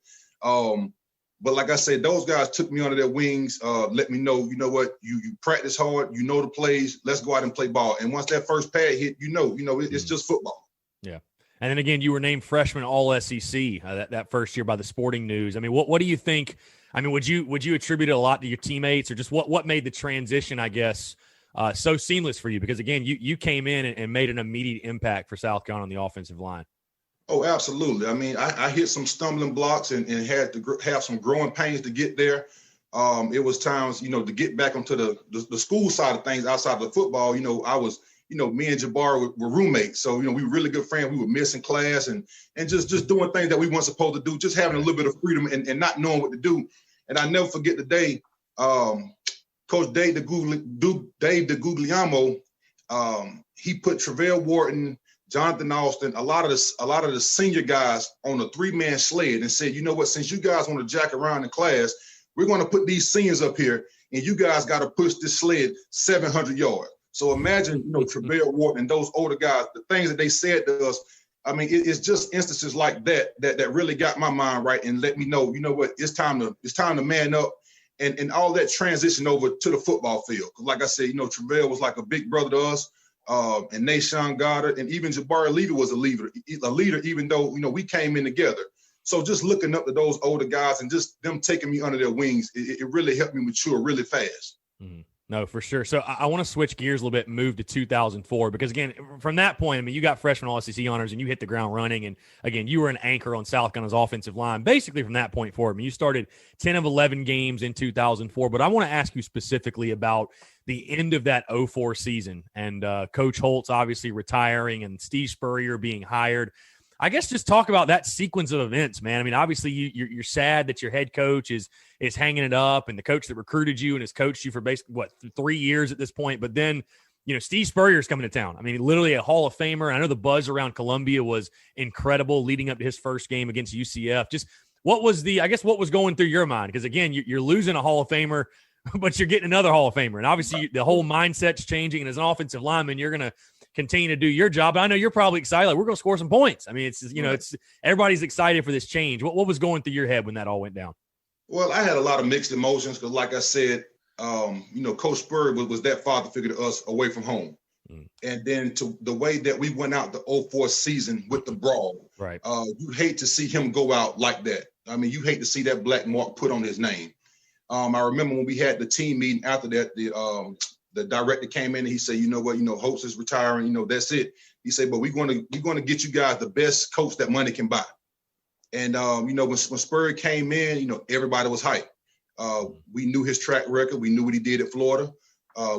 But like I said, those guys took me under their wings, let me know, what, you practice hard, the plays, let's go out and play ball. And once that first pad hit, it's just football. Yeah. And then again, you were named freshman All-SEC that first year by the Sporting News. I mean, what do you think? I mean, would you attribute it a lot to your teammates, or just what made the transition, I guess, so seamless for you? Because again, you came in and made an immediate impact for South Carolina on the offensive line. Oh, absolutely. I mean, I hit some stumbling blocks and had to have some growing pains to get there. It was times, to get back onto the school side of things outside of the football. I was, me and Jabbar were roommates. So, we were really good friends. We were missing class and just doing things that we weren't supposed to do, just having a little bit of freedom and not knowing what to do. And I never forget the day Coach Dave DeGuglielmo, he put Travell Wharton, Jonathan Austin, a lot of the senior guys on a 3-man sled and said, since you guys want to jack around in class, we're going to put these seniors up here and you guys got to push this sled 700 yards. So imagine, Travell Wharton and those older guys, the things that they said to us, I mean, it's just instances like that really got my mind right and let me know, you know what, it's time to man up. And all that transition over to the football field. Like I said, you know, Travell was like a big brother to us, and Nashawn Goddard, and even Jabari Leader was a leader, even though, you know, we came in together. So just looking up to those older guys and just them taking me under their wings, it really helped me mature really fast. Mm-hmm. No, for sure. So I want to switch gears a little bit and move to 2004 because, again, from that point, I mean, you got freshman All-SEC honors and you hit the ground running. And, again, you were an anchor on South Carolina's offensive line basically from that point forward. I mean, you started 10 of 11 games in 2004. But I want to ask you specifically about the end of that 04 season and Coach Holtz obviously retiring and Steve Spurrier being hired. I guess just talk about that sequence of events, man. I mean, obviously you're sad that your head coach is hanging it up and the coach that recruited you and has coached you for basically, 3 years at this point. But then, you know, Steve Spurrier is coming to town. I mean, literally a Hall of Famer. I know the buzz around Columbia was incredible leading up to his first game against UCF. Just what was going through your mind? Because, again, you're losing a Hall of Famer, but you're getting another Hall of Famer. And obviously the whole mindset's changing. And as an offensive lineman, you're going to continue to do your job. I know you're probably excited. Like, we're going to score some points. I mean, it's, you know, it's everybody's excited for this change. What was going through your head when that all went down? Well, I had a lot of mixed emotions because, like I said, you know, Coach Spurrier was that father figure to us away from home. And then to the way that we went out the 04 season with the brawl, right? You hate to see him go out like that. I mean, you hate to see that black mark put on his name. I remember when we had the team meeting after that, the director came in and he said, you know what, you know, Holtz is retiring, you know, that's it. He said, but we're going to get you guys the best coach that money can buy. And, you know, when Spurrier came in, you know, everybody was hyped. We knew his track record. We knew what he did at Florida.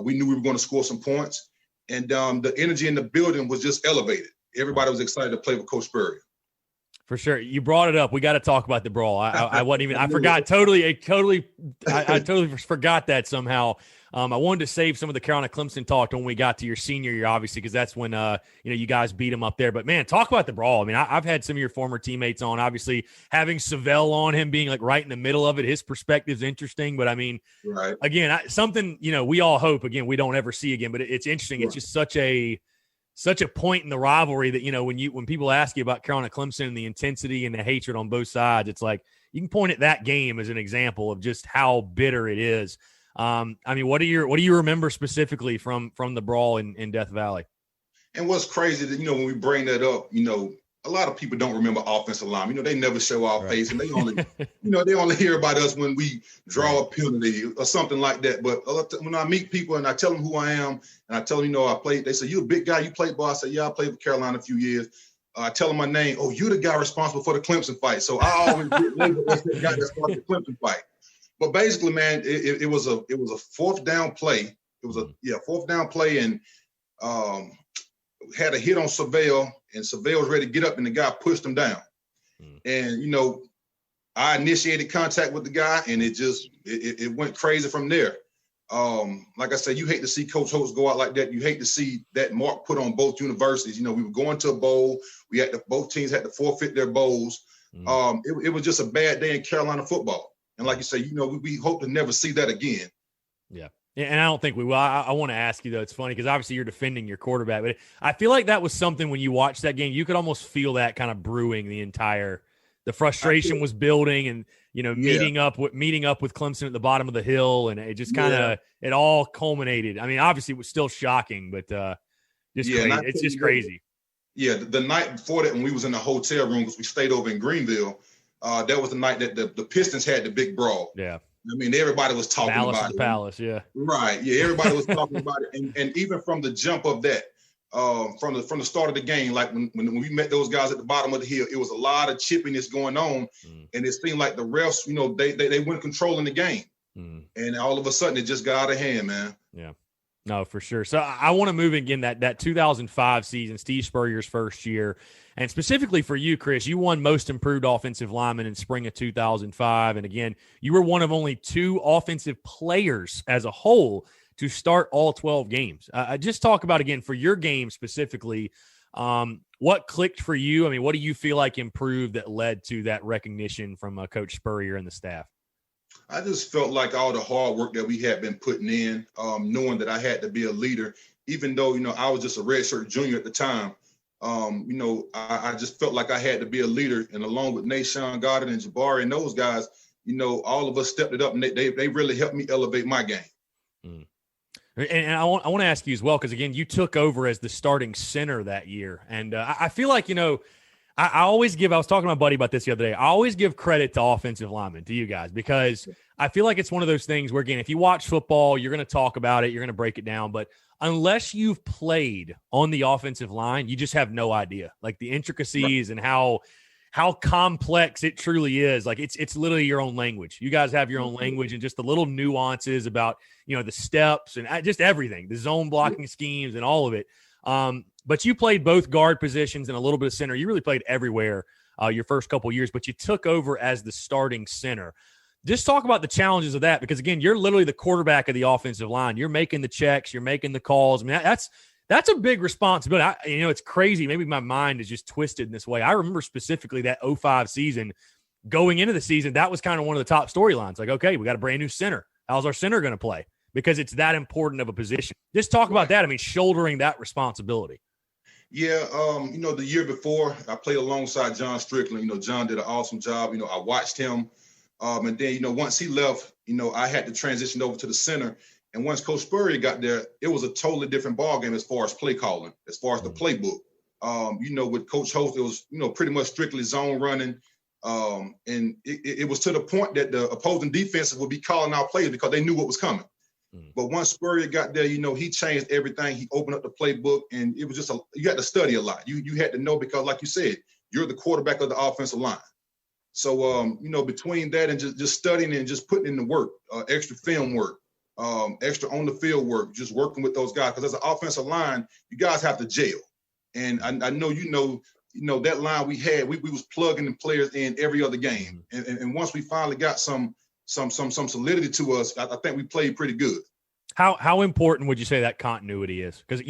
We knew we were going to score some points. And the energy in the building was just elevated. Everybody was excited to play with Coach Spurrier. For sure. You brought it up. We got to talk about the brawl. I wasn't even, I forgot I totally forgot that somehow. I wanted to save some of the Carolina Clemson talk when we got to your senior year, obviously, because that's when, you know, you guys beat them up there. But, man, talk about the brawl. I mean, I've had some of your former teammates on, obviously, having Savell on, him being, like, right in the middle of it. His perspective's interesting. But, I mean, right. Again, something, you know, we all hope, again, we don't ever see again. But it's interesting. Right. It's just such a point in the rivalry that, you know, when people ask you about Carolina Clemson and the intensity and the hatred on both sides, it's like you can point at that game as an example of just how bitter it is. I mean, what do you remember specifically from the brawl in Death Valley? And what's crazy that, you know, when we bring that up, you know, a lot of people don't remember offensive line. You know, they never show our face, and they only, you know, they only hear about us when we draw a penalty or something like that. But when I meet people and I tell them who I am, and I tell them, you know, I played, they say, you a big guy, you played ball. I say, yeah, I played for Carolina a few years. I tell them my name. Oh, you're the guy responsible for the Clemson fight. So I always get labeled as the guy that started the Clemson fight. But basically, man, it was a fourth down play. It was fourth down play, and had a hit on Savell, and Savell was ready to get up, and the guy pushed him down. And, you know, I initiated contact with the guy, and it went crazy from there. Like I said, you hate to see Coach Holtz go out like that. You hate to see that mark put on both universities. You know, we were going to a bowl. Both teams had to forfeit their bowls. It was just a bad day in Carolina football. And like you say, you know, we hope to never see that again. Yeah. And I don't think we will. I want to ask you, though. It's funny because obviously you're defending your quarterback. But I feel like that was something when you watched that game, you could almost feel that kind of brewing the frustration was building and, you know, meeting up with Clemson at the bottom of the hill. And it just kind of, it all culminated. I mean, obviously it was still shocking, but crazy. It's just crazy. Yeah. The night before that, when we was in the hotel room, because we stayed over in Greenville, that was the night that the Pistons had the big brawl. Yeah. I mean, everybody was talking about it. Palace, yeah. Right. Yeah, everybody was talking about it. And even from the jump of that, from the start of the game, like when we met those guys at the bottom of the hill, it was a lot of chippiness going on. And it seemed like the refs, you know, they weren't controlling the game. And all of a sudden, it just got out of hand, man. Yeah. No, for sure. So I want to move again that 2005 season, Steve Spurrier's first year. And specifically for you, Chris, you won Most Improved Offensive Lineman in spring of 2005. And again, you were one of only 2 offensive players as a whole to start all 12 games. Just talk about, again, for your game specifically, what clicked for you? I mean, what do you feel like improved that led to that recognition from Coach Spurrier and the staff? I just felt like all the hard work that we had been putting in, knowing that I had to be a leader, even though, you know, I was just a redshirt junior at the time. I just felt like I had to be a leader, and along with Nashawn Goddard and Jabari and those guys, all of us stepped it up, and they really helped me elevate my game. Mm. And I want to ask you as well, because again, you took over as the starting center that year, and I feel like I always give. I was talking to my buddy about this the other day. I always give credit to offensive linemen, to you guys, because I feel like it's one of those things where, again, if you watch football, you're going to talk about it, you're going to break it down, but unless you've played on the offensive line, you just have no idea, like the intricacies and how complex it truly is. Like it's literally your own language. You guys have your own language, and just the little nuances about, the steps and just everything, the zone blocking schemes and all of it. But you played both guard positions and a little bit of center. You really played everywhere your first couple years, but you took over as the starting center. Just talk about the challenges of that, because again, you're literally the quarterback of the offensive line. You're making the checks, you're making the calls. I mean, that's a big responsibility. It's crazy. Maybe my mind is just twisted in this way. I remember specifically that 2005 season. Going into the season, that was kind of one of the top storylines. Like, okay, we got a brand new center. How's our center going to play? Because it's that important of a position. Just talk about that. I mean, shouldering that responsibility. Yeah, the year before, I played alongside John Strickland. John did an awesome job. I watched him. And then, once he left, I had to transition over to the center. And once Coach Spurrier got there, it was a totally different ballgame as far as play calling, as far as the playbook. With Coach Holtz, it was, pretty much strictly zone running. And it was to the point that the opposing defenses would be calling out plays because they knew what was coming. But once Spurrier got there, he changed everything. He opened up the playbook, and it was just you had to study a lot. You had to know, because like you said, you're the quarterback of the offensive line. So, between that and just studying and just putting in the work, extra film work, extra on the field work, just working with those guys. Because as an offensive line, you guys have to gel. And I know, that line we had, we was plugging the players in every other game. And once we finally got some solidity to us, I think we played pretty good. How important would you say that continuity is? Because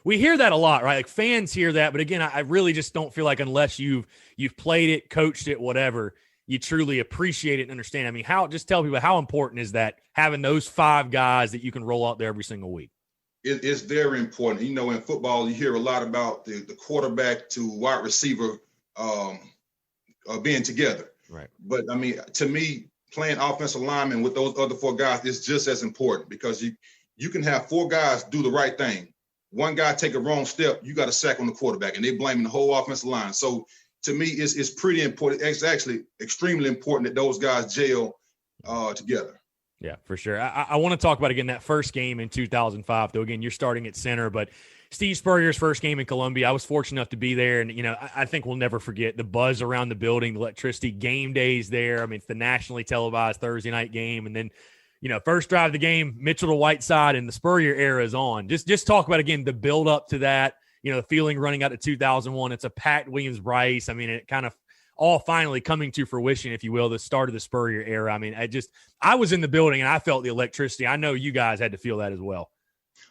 we hear that a lot, right? Like fans hear that, but again, I really just don't feel like unless you've played it, coached it, whatever, you truly appreciate it and understand. I mean, just tell people how important is that, having those 5 guys that you can roll out there every single week? It's very important. In football, you hear a lot about the quarterback to wide receiver being together. Right. But I mean, to me, playing offensive lineman with those other 4 guys is just as important, because you can have 4 guys do the right thing. One guy take a wrong step, you got a sack on the quarterback, and they blaming the whole offensive line. So to me, it's pretty important. It's actually extremely important that those guys gel together. Yeah, for sure. I want to talk about, again, that first game in 2005, though. Again, you're starting at center, but Steve Spurrier's first game in Columbia, I was fortunate enough to be there. And, I think we'll never forget the buzz around the building, the electricity, game days there. I mean, it's the nationally televised Thursday night game. And then, first drive of the game, Mitchell to Whiteside, and the Spurrier era is on. Just talk about, again, the build up to that, the feeling running out to 2001. It's a packed Williams-Brice. I mean, it kind of all finally coming to fruition, if you will, the start of the Spurrier era. I mean, I was in the building and I felt the electricity. I know you guys had to feel that as well.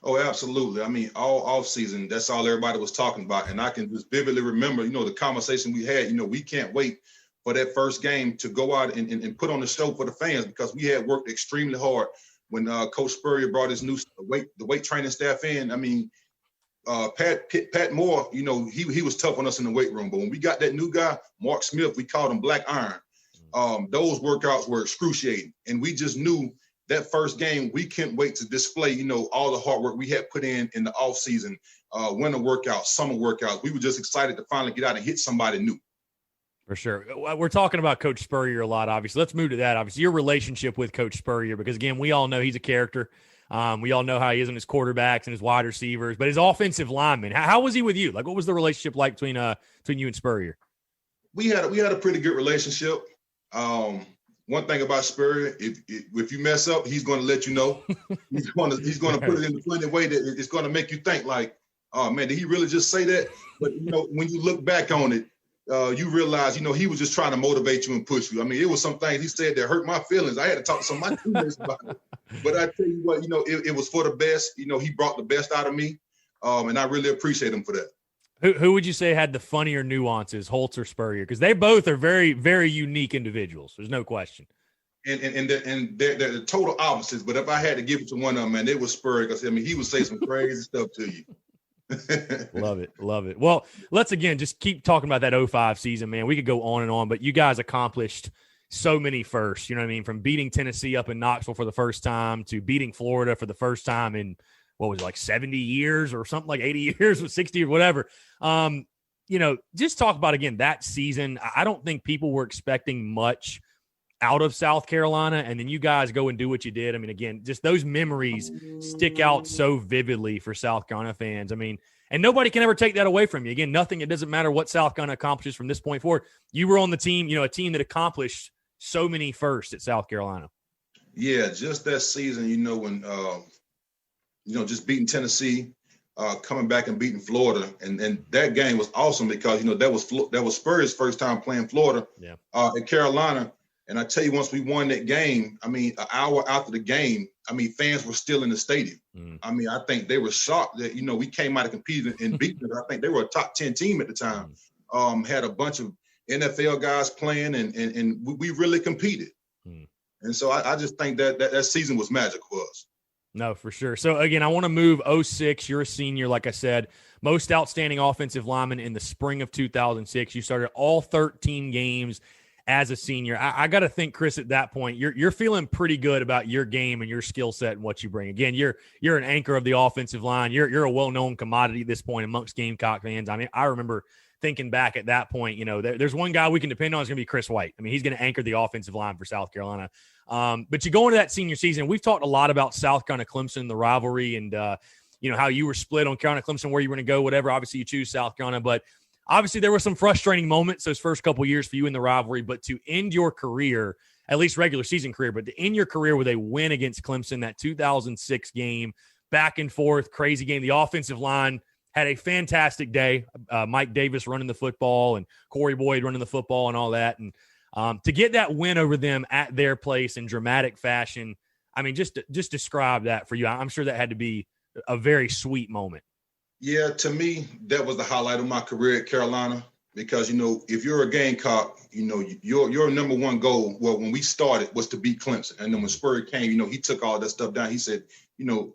Oh, absolutely. I mean, all off season, that's all everybody was talking about. And I can just vividly remember, the conversation we had. We can't wait for that first game to go out and put on the show for the fans, because we had worked extremely hard when Coach Spurrier brought his the weight training staff in. I mean, Pat Moore, he was tough on us in the weight room. But when we got that new guy, Mark Smith, we called him Black Iron. Those workouts were excruciating. And we just knew that first game, we couldn't wait to display, all the hard work we had put in the off season, winter workouts, summer workouts. We were just excited to finally get out and hit somebody new. For sure. We're talking about Coach Spurrier a lot, obviously. Let's move to that, obviously, your relationship with Coach Spurrier, because, again, we all know he's a character. We all know how he is on his quarterbacks and his wide receivers, but his offensive linemen, how was he with you? Like, what was the relationship like between you and Spurrier? We had a pretty good relationship. One thing about Spurrier, if you mess up, he's going to let you know. He's going to put it in the funny way that it's going to make you think like, oh man, did he really just say that? But when you look back on it, you realize, he was just trying to motivate you and push you. I mean, it was some things he said that hurt my feelings. I had to talk to some of my teammates about it. But I tell you what, it was for the best. He brought the best out of me, and I really appreciate him for that. Who would you say had the funnier nuances, Holtz or Spurrier? Because they both are very, very unique individuals. There's no question. And they're the total opposites. But if I had to give it to one of them, man, it was Spurrier. Because he would say some crazy stuff to you. Love it. Love it. Well, let's again just keep talking about that '05 season, man. We could go on and on, but you guys accomplished so many firsts. You know what I mean? From beating Tennessee up in Knoxville for the first time to beating Florida for the first time in, what was it, like 70 years or something, like 80 years or 60 or whatever. Just talk about, again, that season. I don't think people were expecting much out of South Carolina, and then you guys go and do what you did. I mean, again, just those memories stick out so vividly for South Carolina fans. I mean, and nobody can ever take that away from you. Again, nothing, it doesn't matter what South Carolina accomplishes from this point forward. You were on the team, a team that accomplished so many firsts at South Carolina. Yeah, just that season, when, just beating Tennessee, coming back and beating Florida. And that game was awesome because, that was Spurrier's first time playing Florida at Carolina. And I tell you, once we won that game, I mean, an hour after the game, I mean, fans were still in the stadium. I mean, I think they were shocked that, we came out and competed and beat them. I think they were a top 10 team at the time. Had a bunch of NFL guys playing, and we really competed. And so I just think that season was magic for us. No, for sure. So, again, I want to move 06. You're a senior, like I said. Most outstanding offensive lineman in the spring of 2006. You started all 13 games as a senior. I got to think, Chris, at that point, you're feeling pretty good about your game and your skill set and what you bring. Again, you're an anchor of the offensive line. You're a well-known commodity at this point amongst Gamecock fans. I mean, I remember thinking back at that point, there's one guy we can depend on is going to be Chris White. I mean, he's going to anchor the offensive line for South Carolina. But you go into that senior season, we've talked a lot about South Carolina Clemson, the rivalry, and how you were split on Carolina Clemson, where you were going to go, whatever. Obviously, you choose South Carolina, but obviously there were some frustrating moments those first couple of years for you in the rivalry. But to end your career, at least regular season career, but to end your career with a win against Clemson, that 2006 game, back and forth, crazy game. The offensive line had a fantastic day. Mike Davis running the football and Corey Boyd running the football and all that. And to get that win over them at their place in dramatic fashion, I mean, just describe that for you. I'm sure that had to be a very sweet moment. Yeah, to me, that was the highlight of my career at Carolina because, if you're a Gamecock, your number one goal, well, when we started, was to beat Clemson. And then when Spurrier came, he took all that stuff down. He said,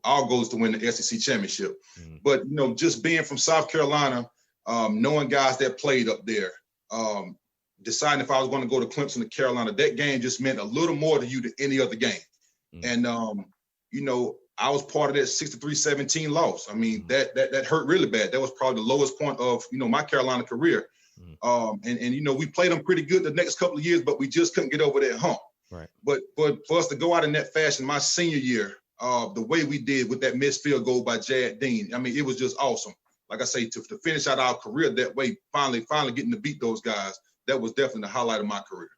our goal is to win the SEC championship. But, just being from South Carolina, knowing guys that played up there, deciding if I was going to go to Clemson to Carolina, that game just meant a little more to you than any other game. And, I was part of that 63-17 loss. I mean, that hurt really bad. That was probably the lowest point of, my Carolina career. And we played them pretty good the next couple of years, but we just couldn't get over that hump. Right. But for us to go out in that fashion, my senior year, the way we did with that missed field goal by Jad Dean, I mean, it was just awesome. Like I say, to finish out our career that way, finally getting to beat those guys, that was definitely the highlight of my career.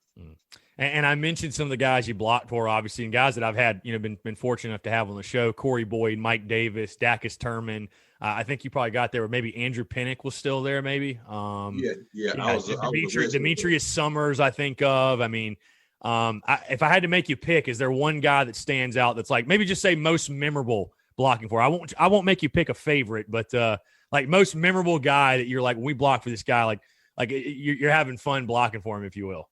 And I mentioned some of the guys you blocked for, obviously, and guys that I've had, been fortunate enough to have on the show: Corey Boyd, Mike Davis, Dacus Turman. I think you probably got there where maybe Andrew Pinnock was still there, maybe. Demetrius Summers, I think of. I mean, if I had to make you pick, is there one guy that stands out that's like maybe just say most memorable blocking for? I won't make you pick a favorite, but like most memorable guy that you're like, when we block for this guy, like you're having fun blocking for him, if you will.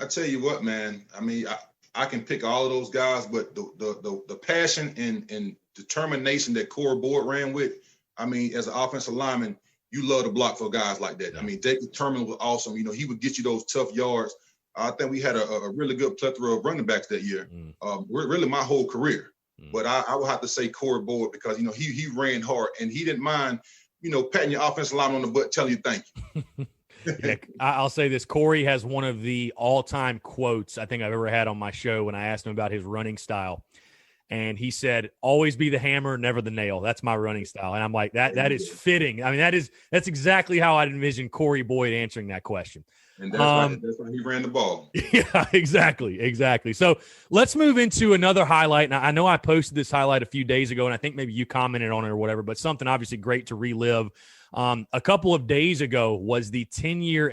I tell you what, man. I mean, I can pick all of those guys, but the passion and determination that Corey Boyd ran with, I mean, as an offensive lineman, you love to block for guys like that. I mean, David Turman was awesome. He would get you those tough yards. I think we had a really good plethora of running backs that year. Really my whole career. But I would have to say Corey Boyd because, he ran hard and he didn't mind, patting your offensive lineman on the butt, telling you thank you. Yeah, I'll say this. Corey has one of the all-time quotes I think I've ever had on my show when I asked him about his running style. And he said, "Always be the hammer, never the nail." That's my running style. And I'm like, that is fitting. I mean, that's exactly how I'd envision Corey Boyd answering that question. And that's why he ran the ball. Yeah, exactly. So let's move into another highlight. Now, I know I posted this highlight a few days ago, and I think maybe you commented on it or whatever, but something obviously great to relive. A couple of days ago was the 14-year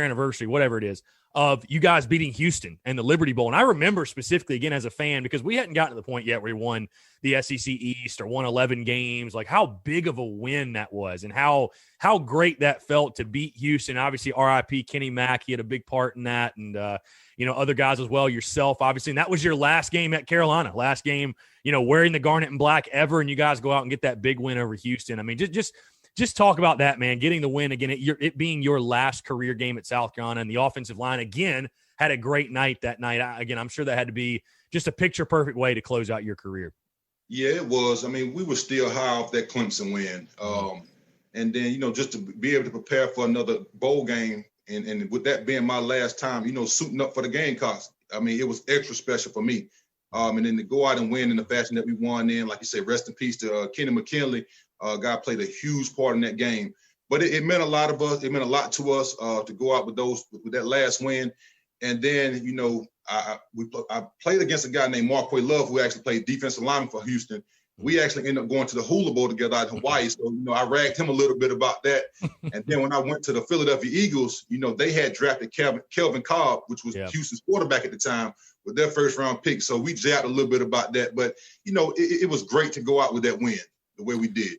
anniversary, whatever it is, of you guys beating Houston and the Liberty Bowl. And I remember specifically, again, as a fan, because we hadn't gotten to the point yet where we won the SEC East or won 11 games, like how big of a win that was and how great that felt to beat Houston. Obviously, RIP Kenny Mack, he had a big part in that. And, other guys as well, yourself, obviously. And that was your last game at Carolina, last game, wearing the garnet and black ever. And you guys go out and get that big win over Houston. I mean, just talk about that, man, getting the win again, it being your last career game at South Carolina, and the offensive line, again, had a great night that night. Again, I'm sure that had to be just a picture-perfect way to close out your career. Yeah, it was. I mean, we were still high off that Clemson win. And then, just to be able to prepare for another bowl game, and with that being my last time, suiting up for the Gamecocks, I mean, it was extra special for me. And then to go out and win in the fashion that we won in, like you said, rest in peace to Kenny McKinley. Guy played a huge part in that game, but it meant a lot of us. It meant a lot to us to go out with that last win. And then, I played against a guy named Marquay Love, who actually played defensive lineman for Houston. We actually ended up going to the Hula Bowl together out in Hawaii. So, I ragged him a little bit about that. And then when I went to the Philadelphia Eagles, they had drafted Kelvin Cobb, which was Houston's quarterback at the time, with their first round pick. So we jabbed a little bit about that. But, it was great to go out with that win the way we did.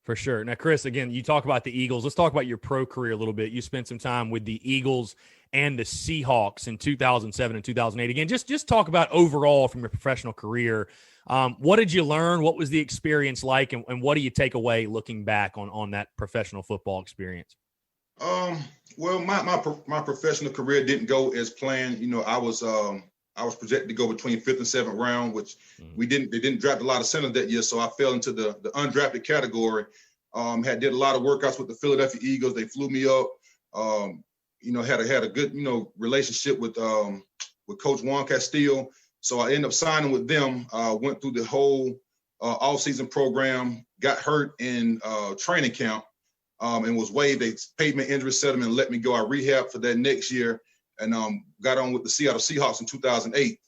For sure. Now, Chris, again, you talk about the Eagles. Let's talk about your pro career a little bit. You spent some time with the Eagles and the Seahawks in 2007 and 2008. Again, just talk about overall from your professional career. What did you learn? What was the experience like? And what do you take away looking back on that professional football experience? Well, my professional career didn't go as planned. I was projected to go between 5th and 7th round, which they didn't draft a lot of centers that year. So I fell into the undrafted category. Did a lot of workouts with the Philadelphia Eagles. They flew me up. Had a good, relationship with Coach Juan Castillo. So I ended up signing with them, went through the whole offseason program, got hurt in training camp, and was waived. They paid me injury settlement and let me go. I rehabbed for that next year and got on with the Seattle Seahawks in 2008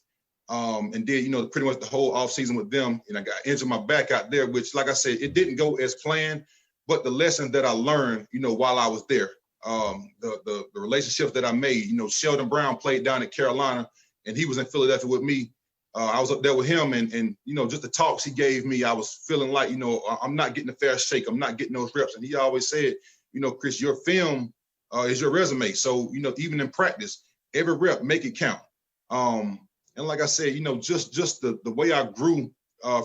and did, pretty much the whole offseason with them. And I got injured my back out there, which, like I said, it didn't go as planned. But the lessons that I learned, while I was there, the relationships that I made, Sheldon Brown played down at Carolina, and he was in Philadelphia with me. I was up there with him, and just the talks he gave me, I was feeling like, I'm not getting a fair shake. I'm not getting those reps. And he always said, Chris, your film is your resume. So, even in practice, every rep, make it count. And like I said, just the way I grew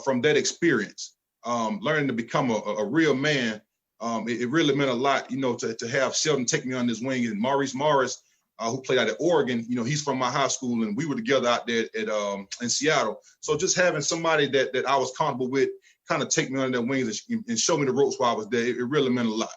from that experience, learning to become a real man, it really meant a lot, to have Sheldon take me on his wing. And Maurice Morris, who played out at Oregon, he's from my high school, and we were together out there in Seattle. So just having somebody that I was comfortable with kind of take me under their wings and show me the ropes while I was there, it really meant a lot.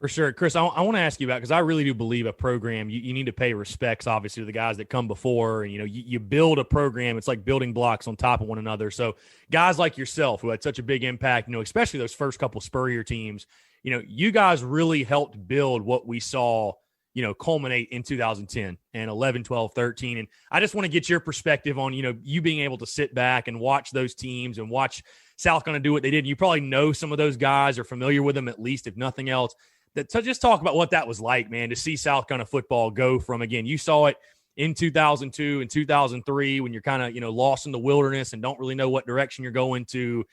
For sure. Chris, I want to ask you about, because I really do believe a program, you need to pay respects, obviously, to the guys that come before. And, you build a program, it's like building blocks on top of one another. So guys like yourself who had such a big impact, especially those first couple Spurrier teams, you guys really helped build what we saw, culminate in 2010 and 11, 12, 13. And I just want to get your perspective on, you being able to sit back and watch those teams and watch South Carolina do what they did. You probably know some of those guys or familiar with them, at least, if nothing else. So just talk about what that was like, man, to see South Carolina football go from, again, you saw it in 2002 and 2003 when you're kind of, lost in the wilderness and don't really know what direction you're going to,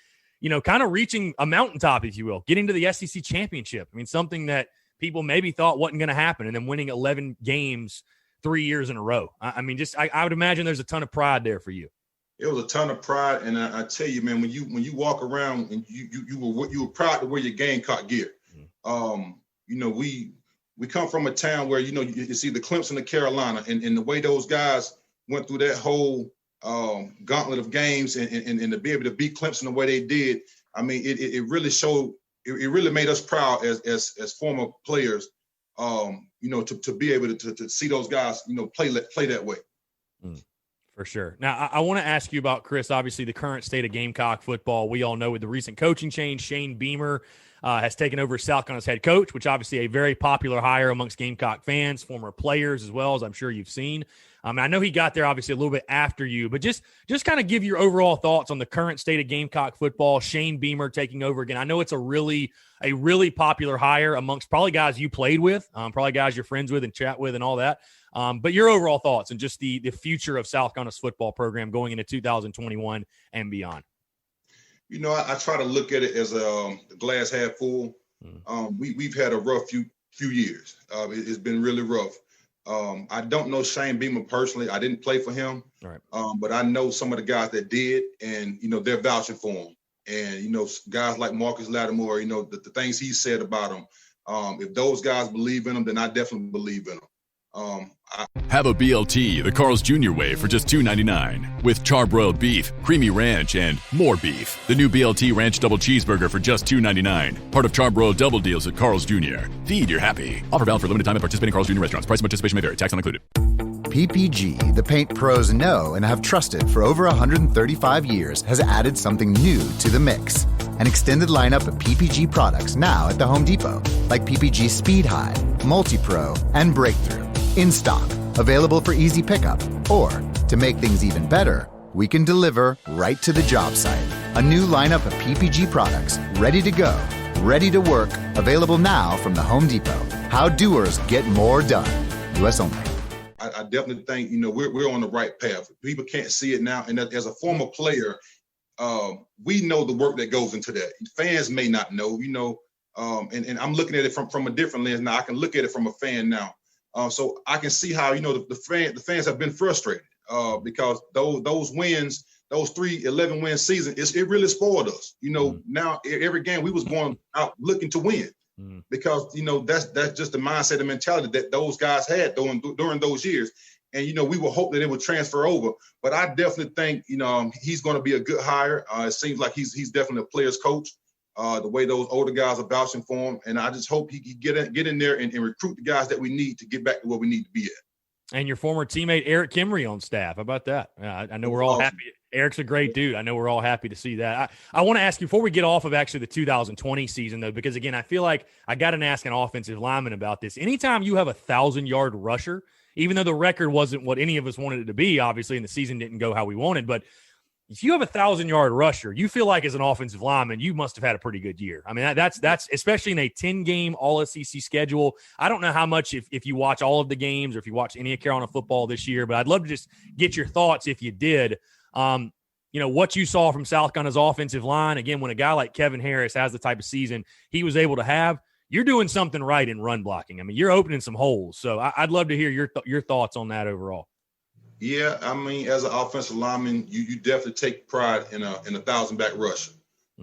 kind of reaching a mountaintop, if you will, getting to the SEC championship. I mean, something that people maybe thought wasn't going to happen, and then winning 11 games 3 years in a row. I mean, I would imagine there's a ton of pride there for you. It was a ton of pride, and I tell you, man, when you walk around and you were proud to wear your Gamecock gear. We come from a town where, you see the Clemson of Carolina, and the way those guys went through that whole gauntlet of games and to be able to beat Clemson the way they did. I mean, it really showed, it really made us proud as former players, to be able to see those guys, play that way. For sure. Now, I want to ask you about, Chris, obviously the current state of Gamecock football. We all know with the recent coaching change, Shane Beamer has taken over as South Carolina's head coach, which obviously a very popular hire amongst Gamecock fans, former players as well, as I'm sure you've seen. I know he got there obviously a little bit after you, but just kind of give your overall thoughts on the current state of Gamecock football. Shane Beamer taking over again. I know it's a really popular hire amongst probably guys you played with, probably guys you're friends with and chat with and all that. But your overall thoughts and just the future of South Carolina's football program going into 2021 and beyond. I try to look at it as a glass half full. We've had a rough few years. It's been really rough. I don't know Shane Beamer personally. I didn't play for him, right. But I know some of the guys that did, and they're vouching for him. And guys like Marcus Lattimore, the things he said about him. If those guys believe in him, then I definitely believe in him. Have a BLT the Carl's Jr. way for just $2.99 with charbroiled beef, creamy ranch, and more beef. The new BLT Ranch Double Cheeseburger for just $2.99. Part of charbroiled double deals at Carl's Jr. Feed your happy. Offer valid for limited time at participating Carl's Jr. restaurants. Price and participation may vary. Tax not included. PPG, the paint pros know and have trusted for over 135 years, has added something new to the mix. An extended lineup of PPG products now at the Home Depot, like PPG Speed High, Multi-Pro, and Breakthrough. In stock, available for easy pickup, or to make things even better, we can deliver right to the job site. A new lineup of PPG products, ready to go, ready to work, available now from the Home Depot. How doers get more done. U.S. only. I definitely think, we're on the right path. People can't see it now. And as a former player, we know the work that goes into that. Fans may not know, and I'm looking at it from a different lens now. I can look at it from a fan now. So I can see how, the fans have been frustrated because those wins, those 3 11-win seasons, it really spoiled us. Now every game we was going out looking to win. Because that's just the mindset and mentality that those guys had during those years, and we would hope that it would transfer over. But I definitely think he's going to be a good hire. It seems like he's definitely a player's coach. The way those older guys are vouching for him, and I just hope he can get in there and recruit the guys that we need to get back to where we need to be at. And your former teammate Eric Kimry on staff. How about that? I know we're all happy. Eric's a great dude. I know we're all happy to see that. I want to ask you before we get off of actually the 2020 season, though, because, again, I feel like I got to ask an offensive lineman about this. Anytime you have a 1,000-yard rusher, even though the record wasn't what any of us wanted it to be, obviously, and the season didn't go how we wanted, but if you have a 1,000-yard rusher, you feel like as an offensive lineman, you must have had a pretty good year. I mean, that's especially in a 10-game All-SEC schedule. I don't know how much if you watch all of the games or if you watch any of Carolina football this year, but I'd love to just get your thoughts if you did. What you saw from South Carolina's offensive line. Again, when a guy like Kevin Harris has the type of season he was able to have, you're doing something right in run blocking. I mean, you're opening some holes. So I'd love to hear your thoughts on that overall. Yeah, I mean, as an offensive lineman, you definitely take pride in a 1,000-back rusher.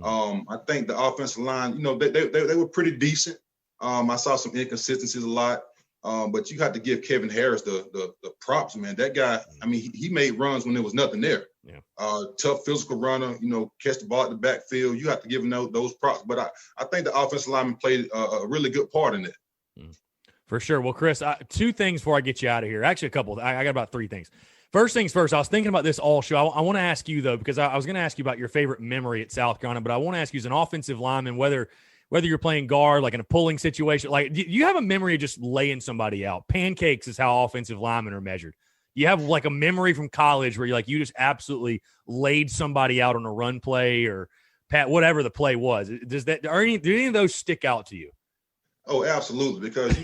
I think the offensive line, they were pretty decent. I saw some inconsistencies a lot, but you have to give Kevin Harris the props, man. That guy, I mean, he made runs when there was nothing there. Yeah. Tough physical runner, catch the ball at the backfield. You have to give him those props. But I think the offensive lineman played a really good part in it. For sure. Well, Chris, 2 things before I get you out of here. Actually, a couple. I got about 3 things. First things first, I was thinking about this all show. I want to ask you, though, because I was going to ask you about your favorite memory at South Carolina, but I want to ask you as an offensive lineman, whether you're playing guard, like in a pulling situation, like do you have a memory of just laying somebody out? Pancakes is how offensive linemen are measured. Do you have like a memory from college where you just absolutely laid somebody out on a run play or whatever the play was? Do any of those stick out to you? Oh, absolutely, because,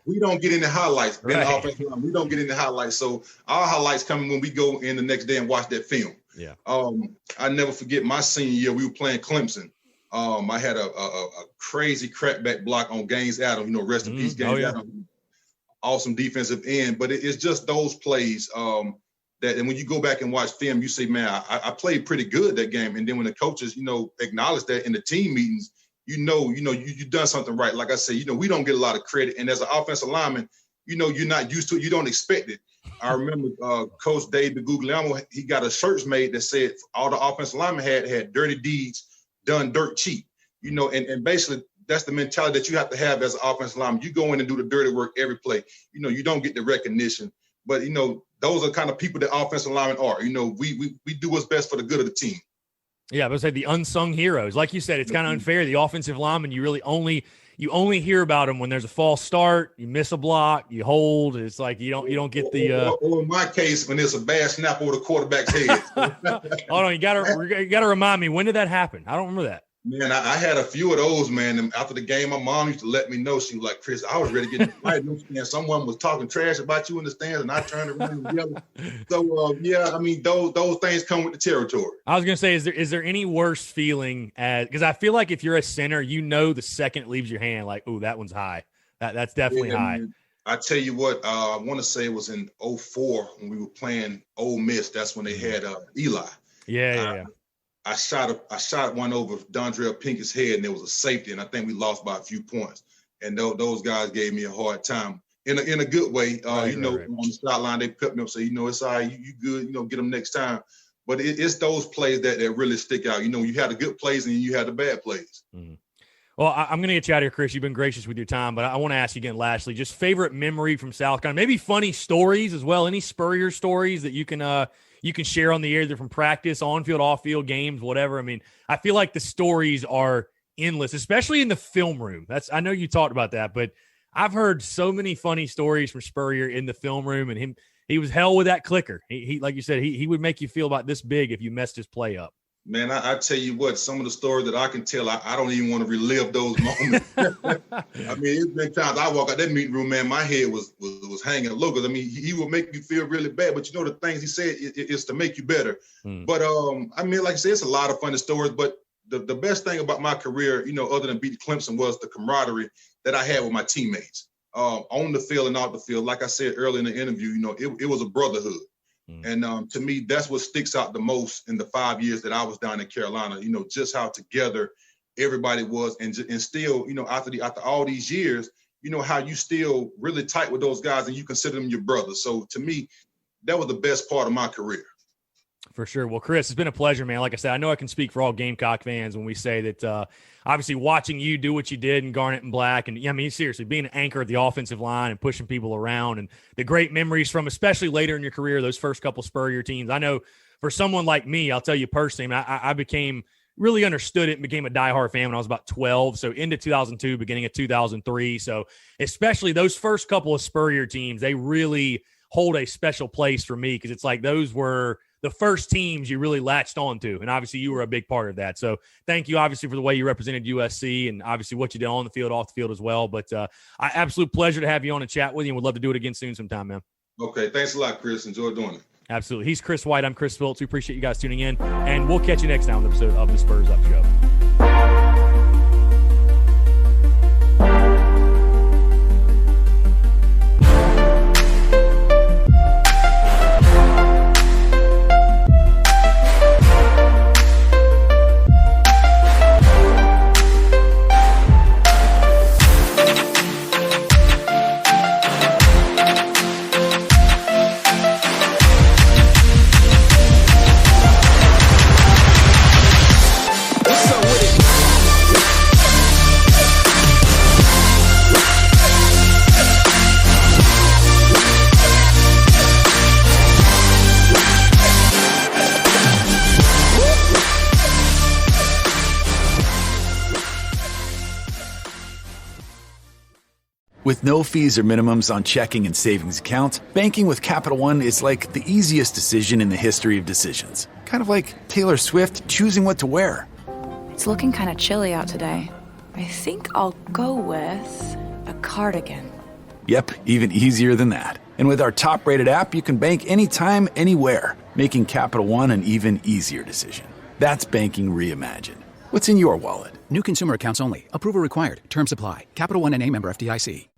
we don't get into highlights. Being an offensive line, we don't get into highlights. So our highlights come when we go in the next day and watch that film. Yeah. I never forget my senior year, we were playing Clemson. I had a crazy crackback block on Gaines Adams, rest in peace, Gaines Adams. Awesome defensive end. But it's just those plays that, and when you go back and watch film, you say, man, I played pretty good that game. And then when the coaches, acknowledge that in the team meetings, you've done something right. Like I said, we don't get a lot of credit. And as an offensive lineman, you're not used to it. You don't expect it. I remember Coach David Guglielmo, he got a shirt made that said all the offensive linemen had dirty deeds done dirt cheap. And basically that's the mentality that you have to have as an offensive lineman. You go in and do the dirty work every play. You don't get the recognition. But, those are kind of people that offensive linemen are. We do what's best for the good of the team. Yeah, I was say the unsung heroes. Like you said, it's kind of unfair. The offensive lineman, you really only hear about them when there's a false start, you miss a block, you hold. It's like you don't get the. Or in my case, when there's a bad snap over the quarterback's head. Hold on, you gotta remind me, when did that happen? I don't remember that. Man, I had a few of those, man. And after the game, my mom used to let me know. She was like, Chris, I was ready to get in the fight. Someone was talking trash about you in the stands, and I turned around and yelled. So, yeah, I mean, those things come with the territory. I was going to say, is there any worse feeling because I feel like if you're a center, the second it leaves your hand, like, oh, that one's high. That's definitely high. Man, I tell you what, I want to say it was in 2004 when we were playing Ole Miss. That's when they had Eli. Yeah. I shot one over Dondrell Pinkett's head, and there was a safety, and I think we lost by a few points. And those guys gave me a hard time in a good way. Right. On the sideline, they put me up, say, it's all right, you good, get them next time. But it's those plays that really stick out. You had the good plays and you had the bad plays. Mm-hmm. Well, I'm going to get you out of here, Chris. You've been gracious with your time, but I want to ask you again, lastly, just favorite memory from South Carolina, maybe funny stories as well. Any Spurrier stories that you can share on the air, either from practice, on-field, off-field games, whatever. I mean, I feel like the stories are endless, especially in the film room. I know you talked about that, but I've heard so many funny stories from Spurrier in the film room, and he was hell with that clicker. He like you said, he would make you feel about this big if you messed his play up. Man, I tell you what, some of the stories that I can tell, I don't even want to relive those moments. I mean, it's been times I walk out that meeting room, man, my head was hanging low. Because, I mean, he will make you feel really bad. But, the things he said is to make you better. But, I mean, like I said, it's a lot of funny stories. But the best thing about my career, other than beating Clemson, was the camaraderie that I had with my teammates on the field and off the field. Like I said earlier in the interview, it was a brotherhood. And to me, that's what sticks out the most in the 5 years that I was down in Carolina, just how together everybody was. And still, after all these years, how you still really tight with those guys and you consider them your brothers. So to me, that was the best part of my career. For sure. Well, Chris, it's been a pleasure, man. Like I said, I know I can speak for all Gamecock fans when we say that obviously watching you do what you did in Garnet and Black, and I mean, seriously, being an anchor at the offensive line and pushing people around, and the great memories from, especially later in your career, those first couple Spurrier teams. I know for someone like me, I'll tell you personally, I became really understood it and became a diehard fan when I was about 12. So into 2002, beginning of 2003. So especially those first couple of Spurrier teams, they really hold a special place for me because it's like those were the first teams you really latched on to. And obviously you were a big part of that. So thank you, obviously, for the way you represented USC and obviously what you did on the field, off the field as well. But absolute pleasure to have you on and chat with you, and would love to do it again soon sometime, man. Okay. Thanks a lot, Chris. Enjoy doing it. Absolutely. He's Chris White. I'm Chris Phillips. We appreciate you guys tuning in, and we'll catch you next time on the episode of the Spurs Up Show. With no fees or minimums on checking and savings accounts, banking with Capital One is like the easiest decision in the history of decisions. Kind of like Taylor Swift choosing what to wear. It's looking kind of chilly out today. I think I'll go with a cardigan. Yep, even easier than that. And with our top-rated app, you can bank anytime, anywhere, making Capital One an even easier decision. That's banking reimagined. What's in your wallet? New consumer accounts only. Approval required. Terms apply. Capital One N.A. member FDIC.